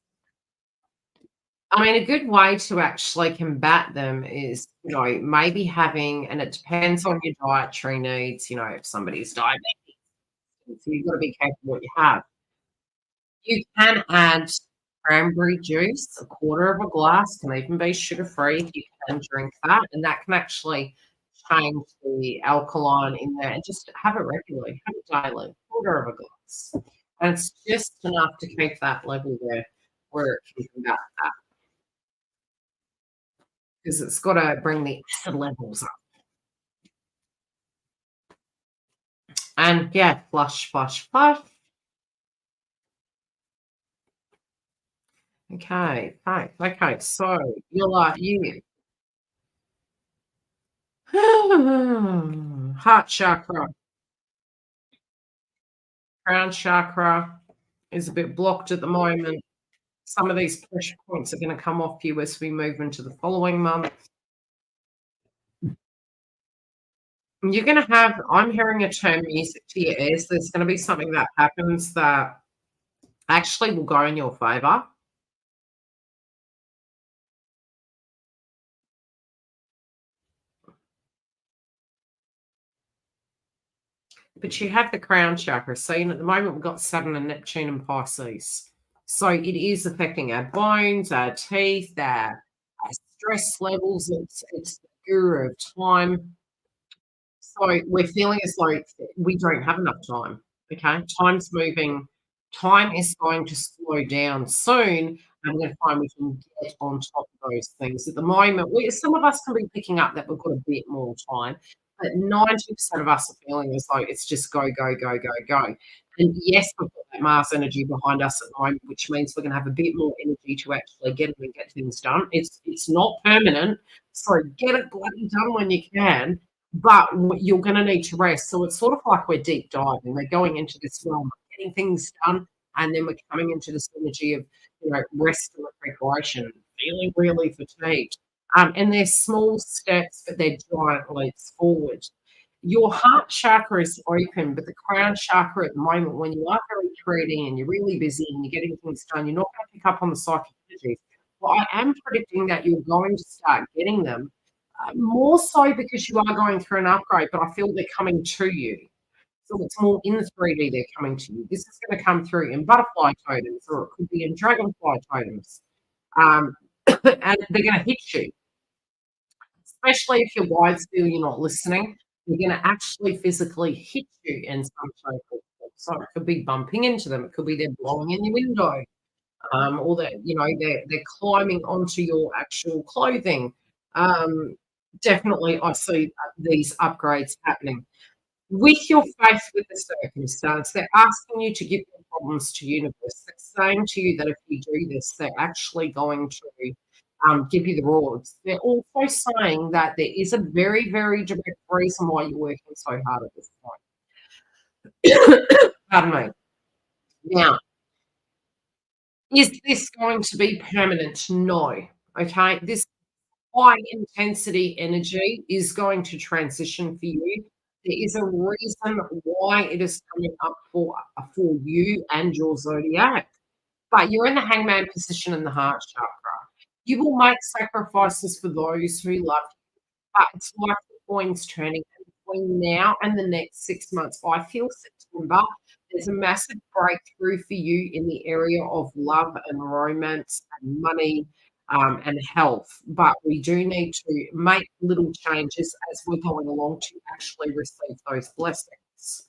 I mean, a good way to actually combat them is, you know, maybe having, and it depends on your dietary needs. You know, if somebody's diabetic, so you've got to be careful what you have. You can add cranberry juice, a quarter of a glass, can even be sugar-free if you can drink that, and that can actually change the alkaline in there, and just have it regularly, have it daily, quarter of a glass. And it's just enough to keep that level there where it can combat that, because it's gotta bring the acid levels up. And yeah, flush, flush, flush. Okay, fine. Okay, so you're like you heart chakra, crown chakra is a bit blocked at the moment. Some of these pressure points are going to come off you as we move into the following month. You're going to have, I'm hearing a term music to your ears. There's going to be something that happens that actually will go in your favor. But you have the crown chakra. So at the moment, we've got Saturn and Neptune and Pisces. So it is affecting our bones, our teeth, our stress levels. It's the guru of time. So we're feeling as though we don't have enough time. Okay. Time's moving. Time is going to slow down soon. And we're going to find we can get on top of those things. At the moment, some of us can be picking up that we've got a bit more time, but 90% of us are feeling as though it's just go, go, go, go, go. And yes, we've got that Mars energy behind us at the moment, which means we're going to have a bit more energy to actually get it and get things done. It's not permanent, so get it bloody done when you can, but you're going to need to rest. So it's sort of like we're deep diving. We're going into this realm of getting things done, and then we're coming into this energy of, you know, rest and preparation, feeling really fatigued. And they're small steps, but they're giant leaps forward. Your heart chakra is open, but the crown chakra at the moment, when you are very treaty and you're really busy and you're getting things done, you're not going to pick up on the psychic energies. Well, I am predicting that you're going to start getting them, more so because you are going through an upgrade, but I feel they're coming to you. So it's more in the 3D they're coming to you. This is going to come through in butterfly totems, or it could be in dragonfly totems. Um, and they're going to hit you, especially if you're wide still, you're not listening. They're going to actually physically hit you in some shape or form. So it could be bumping into them. It could be they're blowing in your window, or that, you know, they're climbing onto your actual clothing. Definitely, I see these upgrades happening. With your faith with the circumstance, they're asking you to give your problems to universe. They're saying to you that if you do this, they're actually going to give you the rewards. They're also saying that there is a very, very direct reason why you're working so hard at this point. Pardon me. Now, is this going to be permanent? No. Okay. This high intensity energy is going to transition for you. There is a reason why it is coming up for you and your zodiac, but you're in the hangman position in the heart chakra. You will make sacrifices for those who love you, but it's like the coin's turning, and between now and the next 6 months, I feel September, there's a massive breakthrough for you in the area of love and romance and money, and health, but we do need to make little changes as we're going along to actually receive those blessings.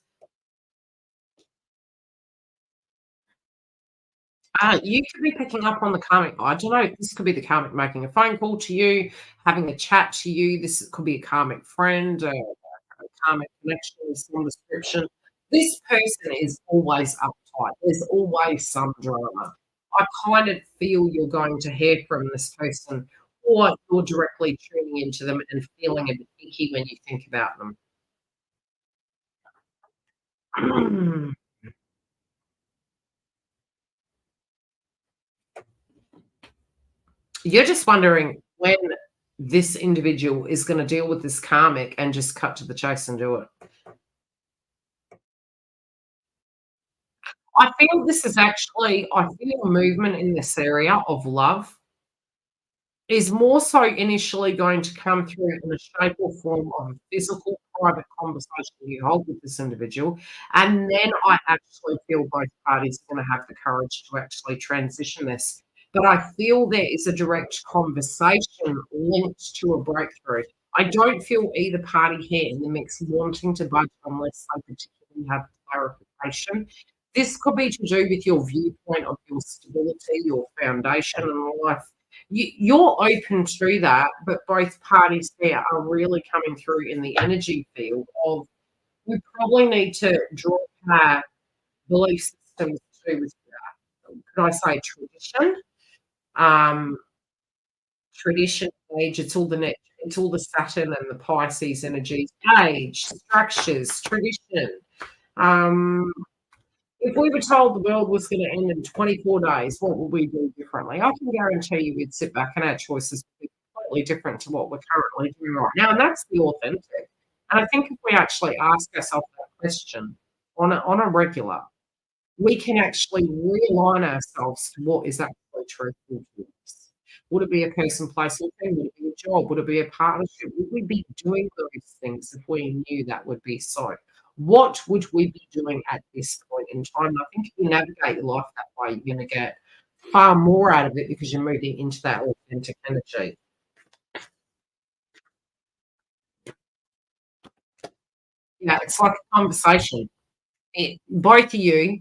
You could be picking up on the karmic. I don't know. This could be the karmic making a phone call to you, having a chat to you. This could be a karmic friend, a karmic connection of some description. This person is always uptight. There's always some drama. I kind of feel you're going to hear from this person, or you're directly tuning into them and feeling a bit icky when you think about them. You're just wondering when this individual is gonna deal with this karmic and just cut to the chase and do it. I feel movement in this area of love is more so initially going to come through in the shape or form of a physical private conversation you hold with this individual, and then I actually feel both parties are gonna have the courage to actually transition this. But I feel there is a direct conversation linked to a breakthrough. I don't feel either party here in the mix wanting to budge unless they particularly have clarification. This could be to do with your viewpoint of your stability, your foundation in life. You're open to that, but both parties there are really coming through in the energy field of we probably need to draw back belief systems to do with, could I say tradition? Um, tradition, age, it's all the Saturn and the Pisces energies, age, structures, tradition. Um, if we were told the world was going to end in 24 days, what would we do differently? I can guarantee you we'd sit back and our choices would be completely different to what we're currently doing right now. And that's the authentic. And I think if we actually ask ourselves that question on a regular, we can actually realign ourselves to what is actually truthful to us. Would it be a person, place, or thing? Would it be a job? Would it be a partnership? Would we be doing those things if we knew that would be so? What would we be doing at this point in time? And I think if you navigate your life that way, you're going to get far more out of it because you're moving into that authentic energy. Yeah, it's like a conversation. Both of you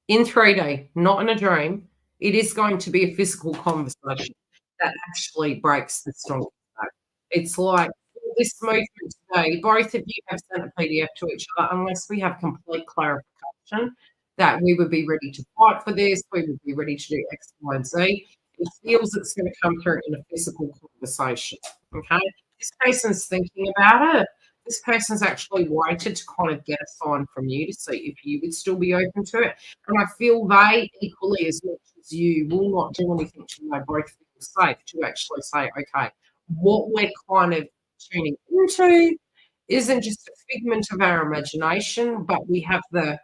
in 3D, not in a dream, it is going to be a physical conversation that actually breaks the strong back. It's like this movement today, both of you have sent a PDF to each other unless we have complete clarification that we would be ready to fight for this, we would be ready to do X, Y, and Z. It feels it's going to come through in a physical conversation. Okay. This person's thinking about it. This person's actually waited to kind of get a sign from you to see if you would still be open to it. And I feel they equally as much as you will not do anything till they both feel safe to actually say, okay, what we're kind of tuning into isn't just a figment of our imagination, but we have the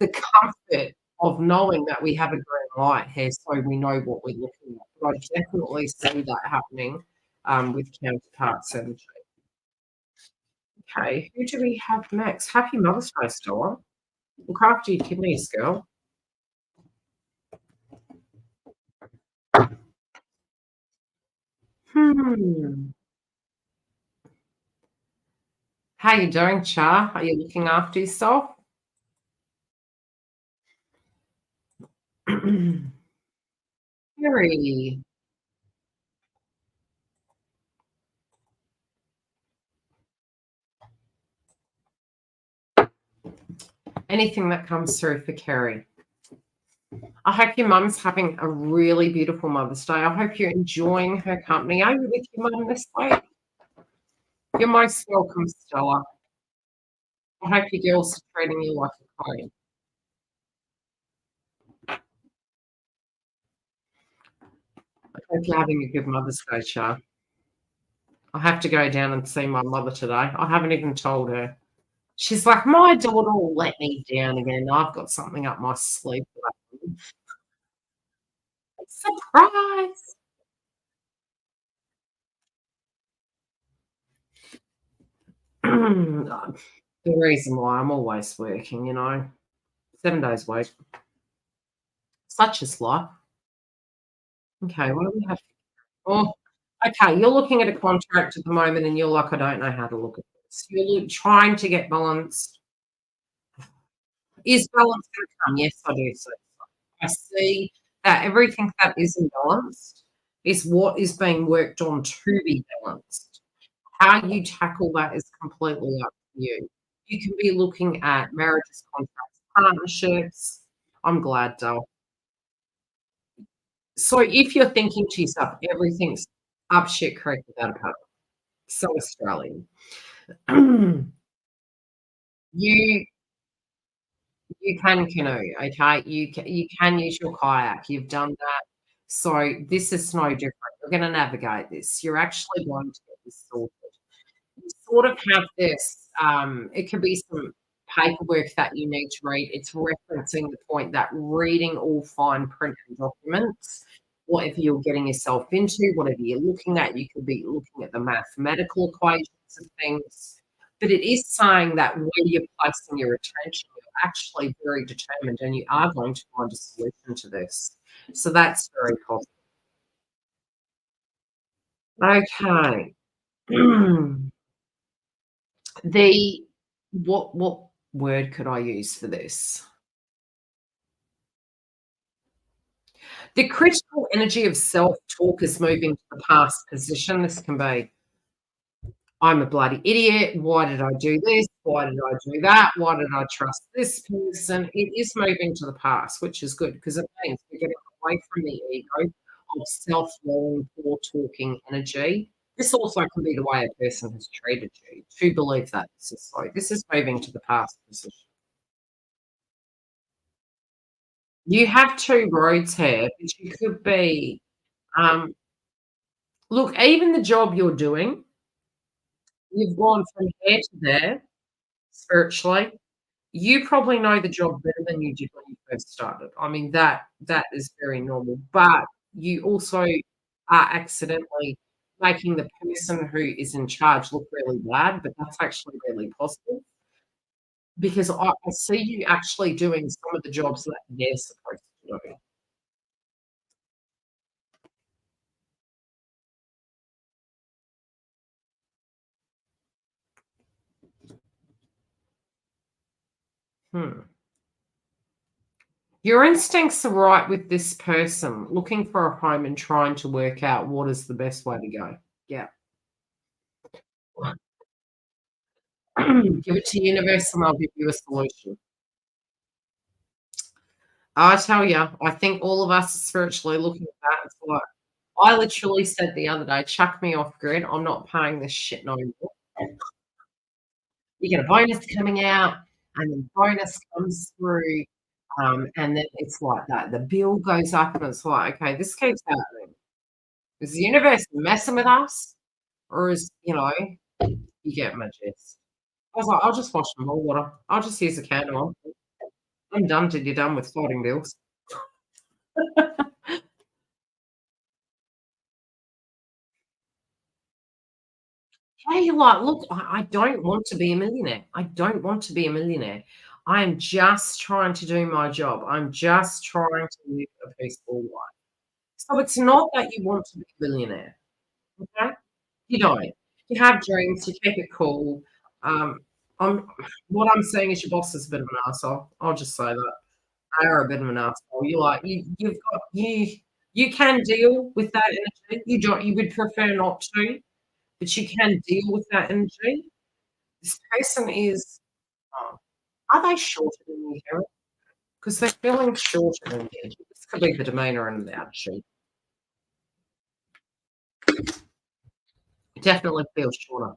comfort of knowing that we have a green light here, so we know what we're looking at. But I definitely see that happening with counterparts energy. Okay, who do we have next? Happy Mother's Day, Stella. Look after your kidneys, girl. Hmm. How you doing, Char? Are you looking after yourself? Very. Anything that comes through for Kerry. I hope your mum's having a really beautiful Mother's Day. I hope you're enjoying her company. Are you with your mum this week? You're most welcome, Stella. I hope your girls are treating you like a queen. I hope you're having a good Mother's Day, Char. I have to go down and see my mother today. I haven't even told her. She's like, "My daughter will let me down again. I've got something up my sleeve for that one." Surprise! The reason why I'm always working, 7 days a week. Such is life. Okay, what do we have? Oh, okay, you're looking at a contract at the moment and you're like, "I don't know how to look at this." You're trying to get balance. Is balance gonna come? Yes, I do see so. I see that everything that is imbalanced is what is being worked on to be balanced. How you tackle that is completely up to you. You can be looking at marriages, contracts, partnerships. I'm glad, Dale. So if you're thinking to yourself, everything's up shit creek without a paddle, so Australian. You you can canoe, okay? You can use your kayak, you've done that. So this is no different. You're gonna navigate this. You're actually going to get this sorted. You sort of have this, it could be some paperwork that you need to read. It's referencing the point that reading all fine print and documents, whatever you're getting yourself into, whatever you're looking at, you could be looking at the mathematical equations of things. But it is saying that where you're placing your attention, you're actually very determined and you are going to find a solution to this. So that's very positive. Okay. The what word could I use for this? The critical energy of self-talk is moving to the past position. This can be, "I'm a bloody idiot. Why did I do this? Why did I do that? Why did I trust this person?" It is moving to the past, which is good because it means we're getting away from the ego of self-loathing, poor talking energy. This also can be the way a person has treated you to believe that this is so. This is moving to the past position. You have 2 roads here, but you could be, um look, even the job you're doing, you've gone from here to there spiritually. You probably know the job better than you did when you first started. I mean, that is very normal, but you also are accidentally making the person who is in charge look really bad, but that's actually really positive because I see you actually doing some of the jobs that they're supposed to do. Hmm. Your instincts are right with this person, looking for a home and trying to work out what is the best way to go. Yeah. Give it to universe and I'll give you a solution. I tell you, I think all of us are spiritually looking at that. It's like, I literally said the other day, "Chuck me off grid. I'm not paying this shit no more." You get a bonus coming out, and the bonus comes through, and then it's like that. The bill goes up, and it's like, "Okay, this keeps happening. Is the universe messing with us, or is you get my gist?" I was like, "I'll just wash them all water. I'll just use a candle. I'm done till you're done with fighting bills." Hey, you're like, "Look, I don't want to be a millionaire. I don't want to be a millionaire. I am just trying to do my job. I'm just trying to live a peaceful life." So it's not that you want to be a billionaire, okay? You don't. You have dreams, you keep it cool. Um, I'm what I'm saying is your boss is a bit of an arsehole. I'll just say that. They are a bit of an arsehole. You're like, you've got you can deal with that energy. You would prefer not to, but you can deal with that energy. This person is, oh, are they shorter than you, Hera? Because they're feeling shorter than you. This could be the demeanour and the attitude. Definitely feels shorter.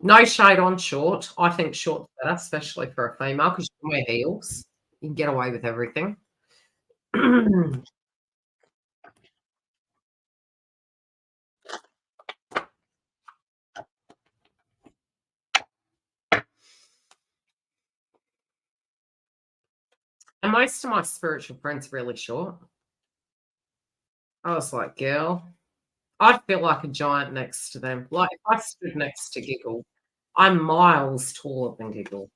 No shade on short. I think short's better, especially for a female, because you can wear heels. You can get away with everything. Am most of my spiritual friends really short? I was like, "Girl, I'd feel like a giant next to them. Like, if I stood next to Giggle, I'm miles taller than Giggle.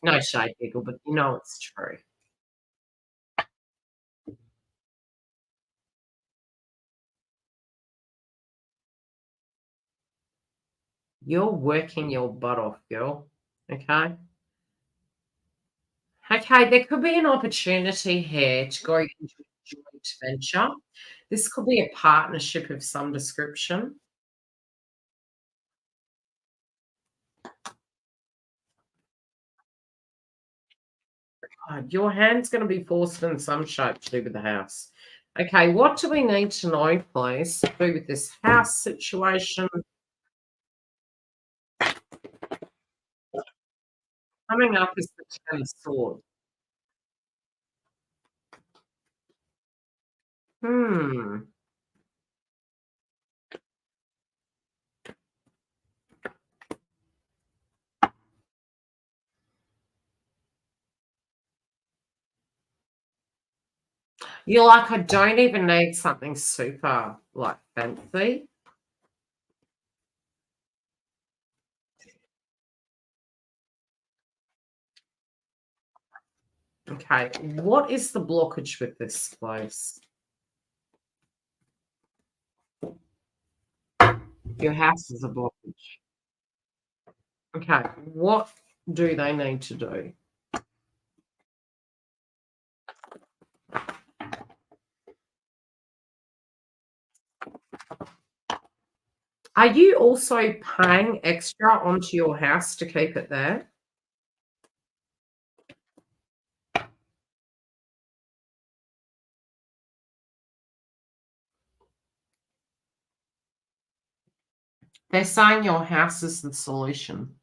No shade, Giggle, but you know it's true. You're working your butt off, girl, okay? Okay, there could be an opportunity here to go into a joint venture. This could be a partnership of some description. Your hand's gonna be forced in some shape to do with the house. Okay, what do we need to know, please, to do with this house situation? Coming up is the Ten of Swords. Hmm. You're like, I don't even need something super, like, fancy. Okay, what is the blockage with this place? Your house is a blockage. Okay, what do they need to do? Are you also paying extra onto your house to keep it there? They're saying your house is the solution.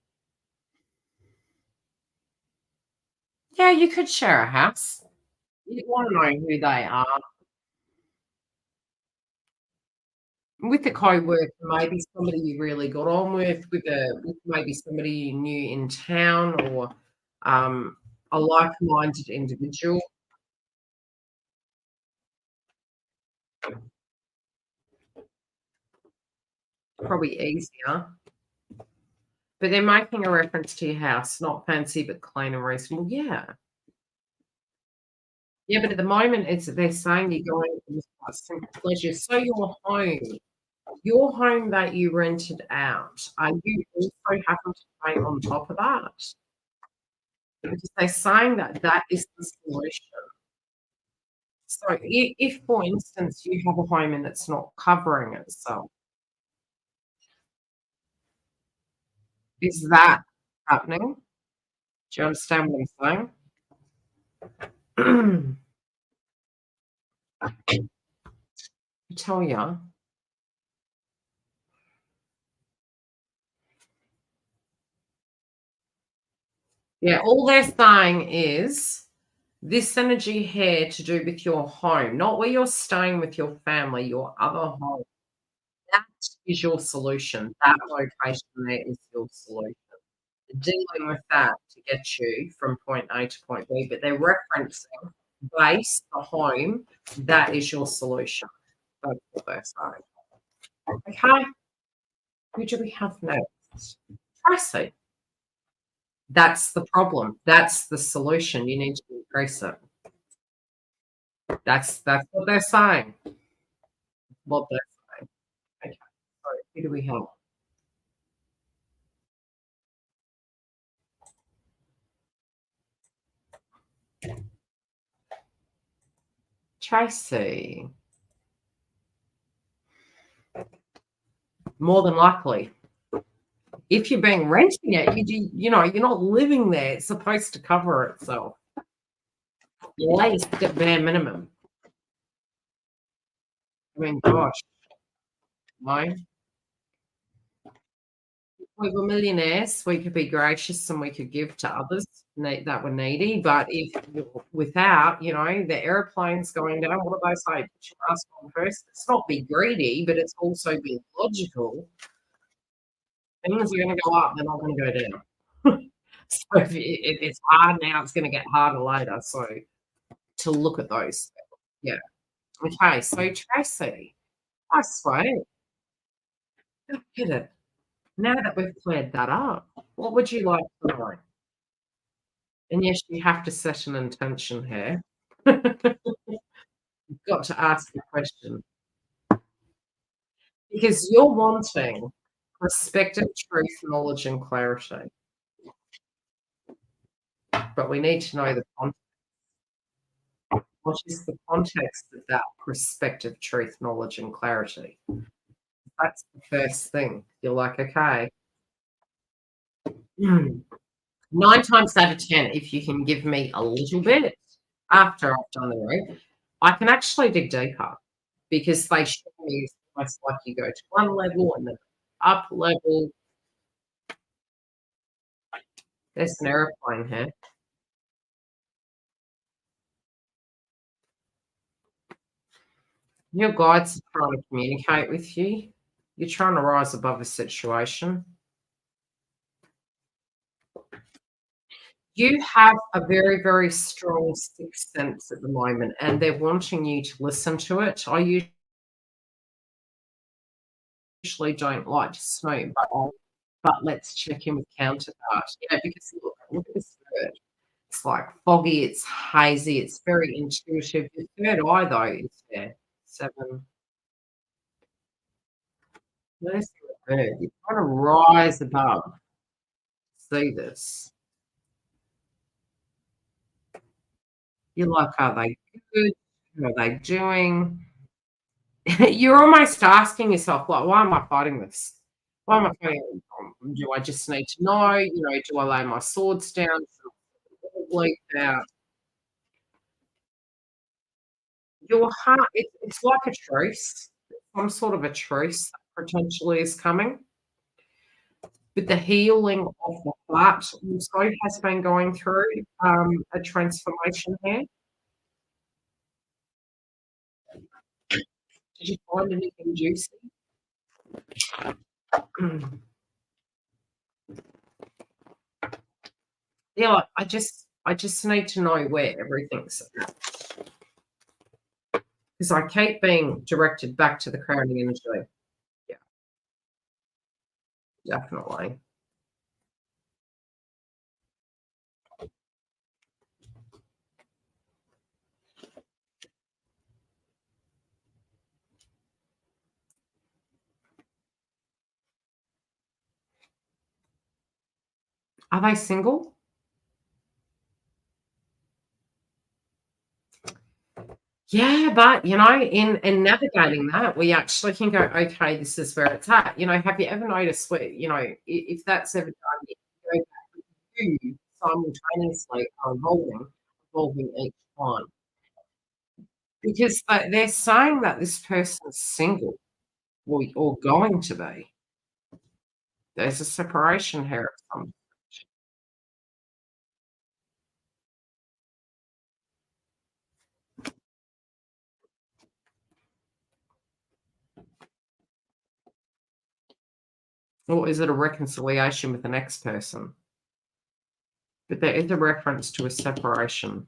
Yeah, you could share a house. You want to know who they are. With a co-worker, maybe somebody you really got on with maybe somebody you knew in town or, a like-minded individual. Probably easier. But they're making a reference to your house, not fancy but clean and reasonable. Yeah. Yeah, but at the moment, it's they're saying you're going for this simple pleasure. So your home that you rented out, are you also having to pay on top of that? Because they're saying that that is the solution. So if, for instance, you have a home and it's not covering itself, is that happening? Do you understand what I'm saying? I tell you. Yeah, all they're saying is this energy here to do with your home, not where you're staying with your family, your other home. That is your solution. That location there is your solution. Dealing with that to get you from point A to point B, but they're referencing base, the home, that is your solution. That's what they're saying. Okay, who do we have next? Tracy. That's the problem. That's the solution. You need to increase it. That's what they're saying. What they're saying. Okay. So who do we have? Tracy. More than likely. If you're being renting it, you're not living there. It's supposed to cover itself. At least at bare minimum. I mean, gosh, no. We were millionaires, we could be gracious and we could give to others that were needy. But if you're without, the airplane's going down, what do they say? Put your mask on first. It's not be greedy, but it's also be logical. Things are going to go up, they're not going to go down. So if it's hard now, it's going to get harder later. So to look at those, yeah. Okay, so Tracy, I swear, look at it. Now that we've cleared that up, what would you like to know? And yes, you have to set an intention here. You've got to ask the question because you're wanting perspective, truth, knowledge, and clarity. But we need to know the context. What is the context of that perspective, truth, knowledge, and clarity? That's the first thing. You're like, okay, 9 times out of 10, if you can give me a little bit after I've done the work, I can actually dig deeper because they show me it's almost like you go to one level and then up level. There's an aeroplane here. Your guides are trying to communicate with you. You're trying to rise above a situation. You have a very, very strong sixth sense at the moment, and they're wanting you to listen to it. I usually don't like to snoop, but let's check in with counterpart. Because look at this bird. It's like foggy, it's hazy, it's very intuitive. The third eye, though, is there. 7. Notice the bird. You're trying to rise above. See this. You're like, are they good? What are they doing? You're almost asking yourself, like, why am I fighting this? Why am I fighting? Do I just need to know? Do I lay my swords down? Bleed out. Your heart, it's like a truce, some sort of a truce that potentially is coming. But the healing of the heart also has been going through a transformation here. Did you find anything juicy? Yeah, like, I just need to know where everything's at. Because I keep being directed back to the crowning energy. Yeah, definitely. Are they single? Yeah, but in navigating that, we actually can go, okay, this is where it's at. Have you ever noticed where, if that's ever done, you go back, you simultaneously are evolving each time. Because they're saying that this person's single or going to be. There's a separation here at some. Or is it a reconciliation with the next person? But there is a reference to a separation.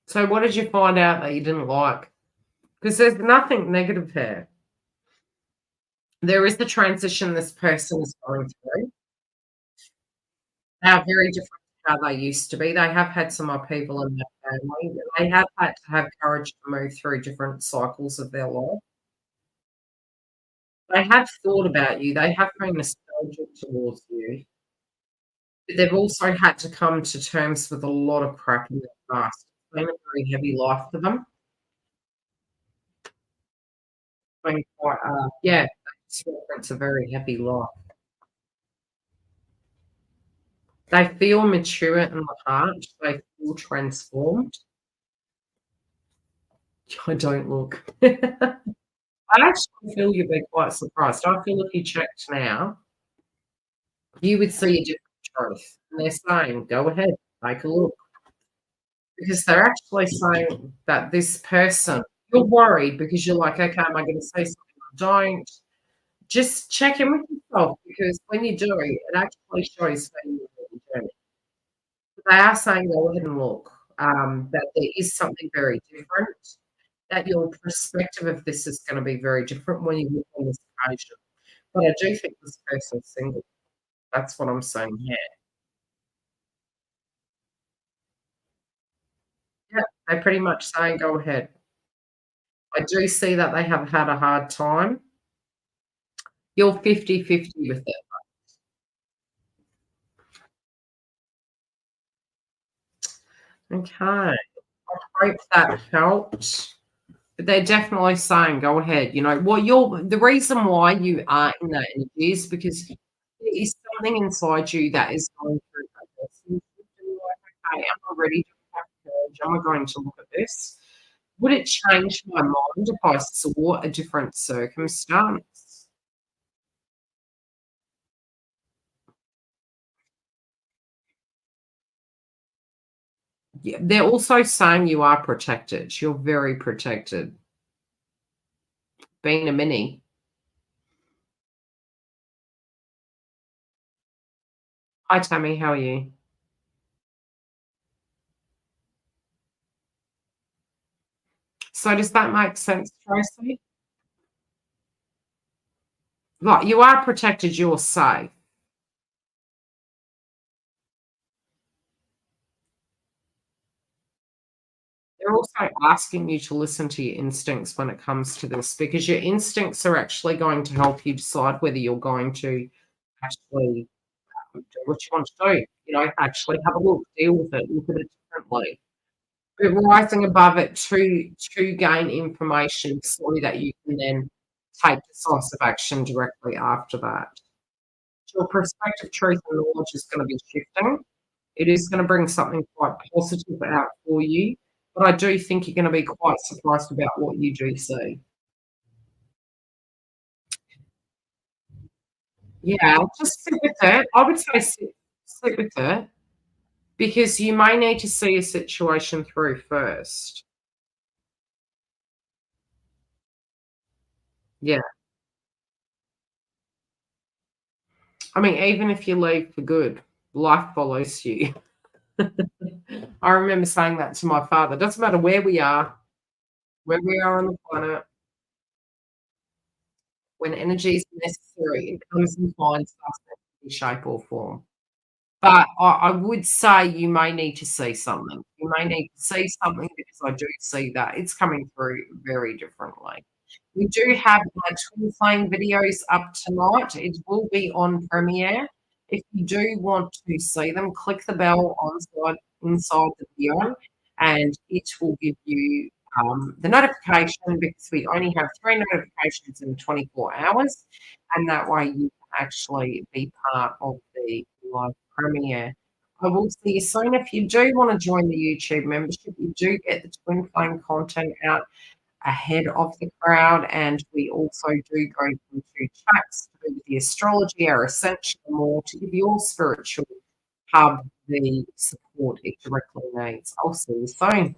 So what did you find out that you didn't like? Because there's nothing negative here. There is the transition this person is going through. They are very different to how they used to be. They have had some upheaval in their family. They have had to have courage to move through different cycles of their life. They have thought about you. They have been nostalgic towards you. But they've also had to come to terms with a lot of crap in their past. It's been a very heavy life for them. It's been quite, yeah, it's a very heavy life. They feel mature in the heart. They feel transformed. I don't look. I actually feel you'd be quite surprised. I feel if you checked now, you would see a different truth. And they're saying, go ahead, take a look. Because they're actually saying that this person, you're worried because you're like, okay, am I going to say something I don't? Just check in with yourself because when you do, it actually shows when you're really doing it. They are saying go ahead and look, that there is something very different, that your perspective of this is gonna be very different when you look on this occasion. But I do think this person's single. That's what I'm saying here. Yeah, they're pretty much saying go ahead. I do see that they have had a hard time. You're 50-50 with it. Okay. I hope that helped. But they're definitely saying, "Go ahead." You know, well, you're the reason why you are in that energy is because there is something inside you that is going through that person. You're like, "Okay, am I ready to have courage? Am I going to look at this? Would it change my mind if I saw a different circumstance?" Yeah, they're also saying you are protected. You're very protected. Being a mini. Hi, Tammy. How are you? So does that make sense, Tracy? Like, you are protected, you're safe. They're also asking you to listen to your instincts when it comes to this, because your instincts are actually going to help you decide whether you're going to actually do what you want to do. You know, actually have a look, deal with it, look at it differently. But rising above it to gain information so that you can then take decisive action directly after that. Your perspective, truth, and knowledge is going to be shifting. It is going to bring something quite positive out for you, but I do think you're going to be quite surprised about what you do see. Yeah, just sit with it. I would say sit with it because you may need to see a situation through first. Yeah. I mean, even if you leave for good, life follows you. I remember saying that to my father. Doesn't matter where we are on the planet, when energy is necessary, it comes and finds us in any shape or form. But I would say you may need to see something. You may need to see something because I do see that it's coming through very differently. We do have our twin flame videos up tonight. It will be on premiere. If you do want to see them, click the bell inside the video, and it will give you the notification because we only have 3 notifications in 24 hours, and that way you can actually be part of the live premiere. I will see you soon. If you do want to join the YouTube membership, you do get the twin flame content out ahead of the crowd, and we also do go into chats to do with the astrology, our ascension, and more to give your spiritual hub the support it directly needs. I'll see you soon.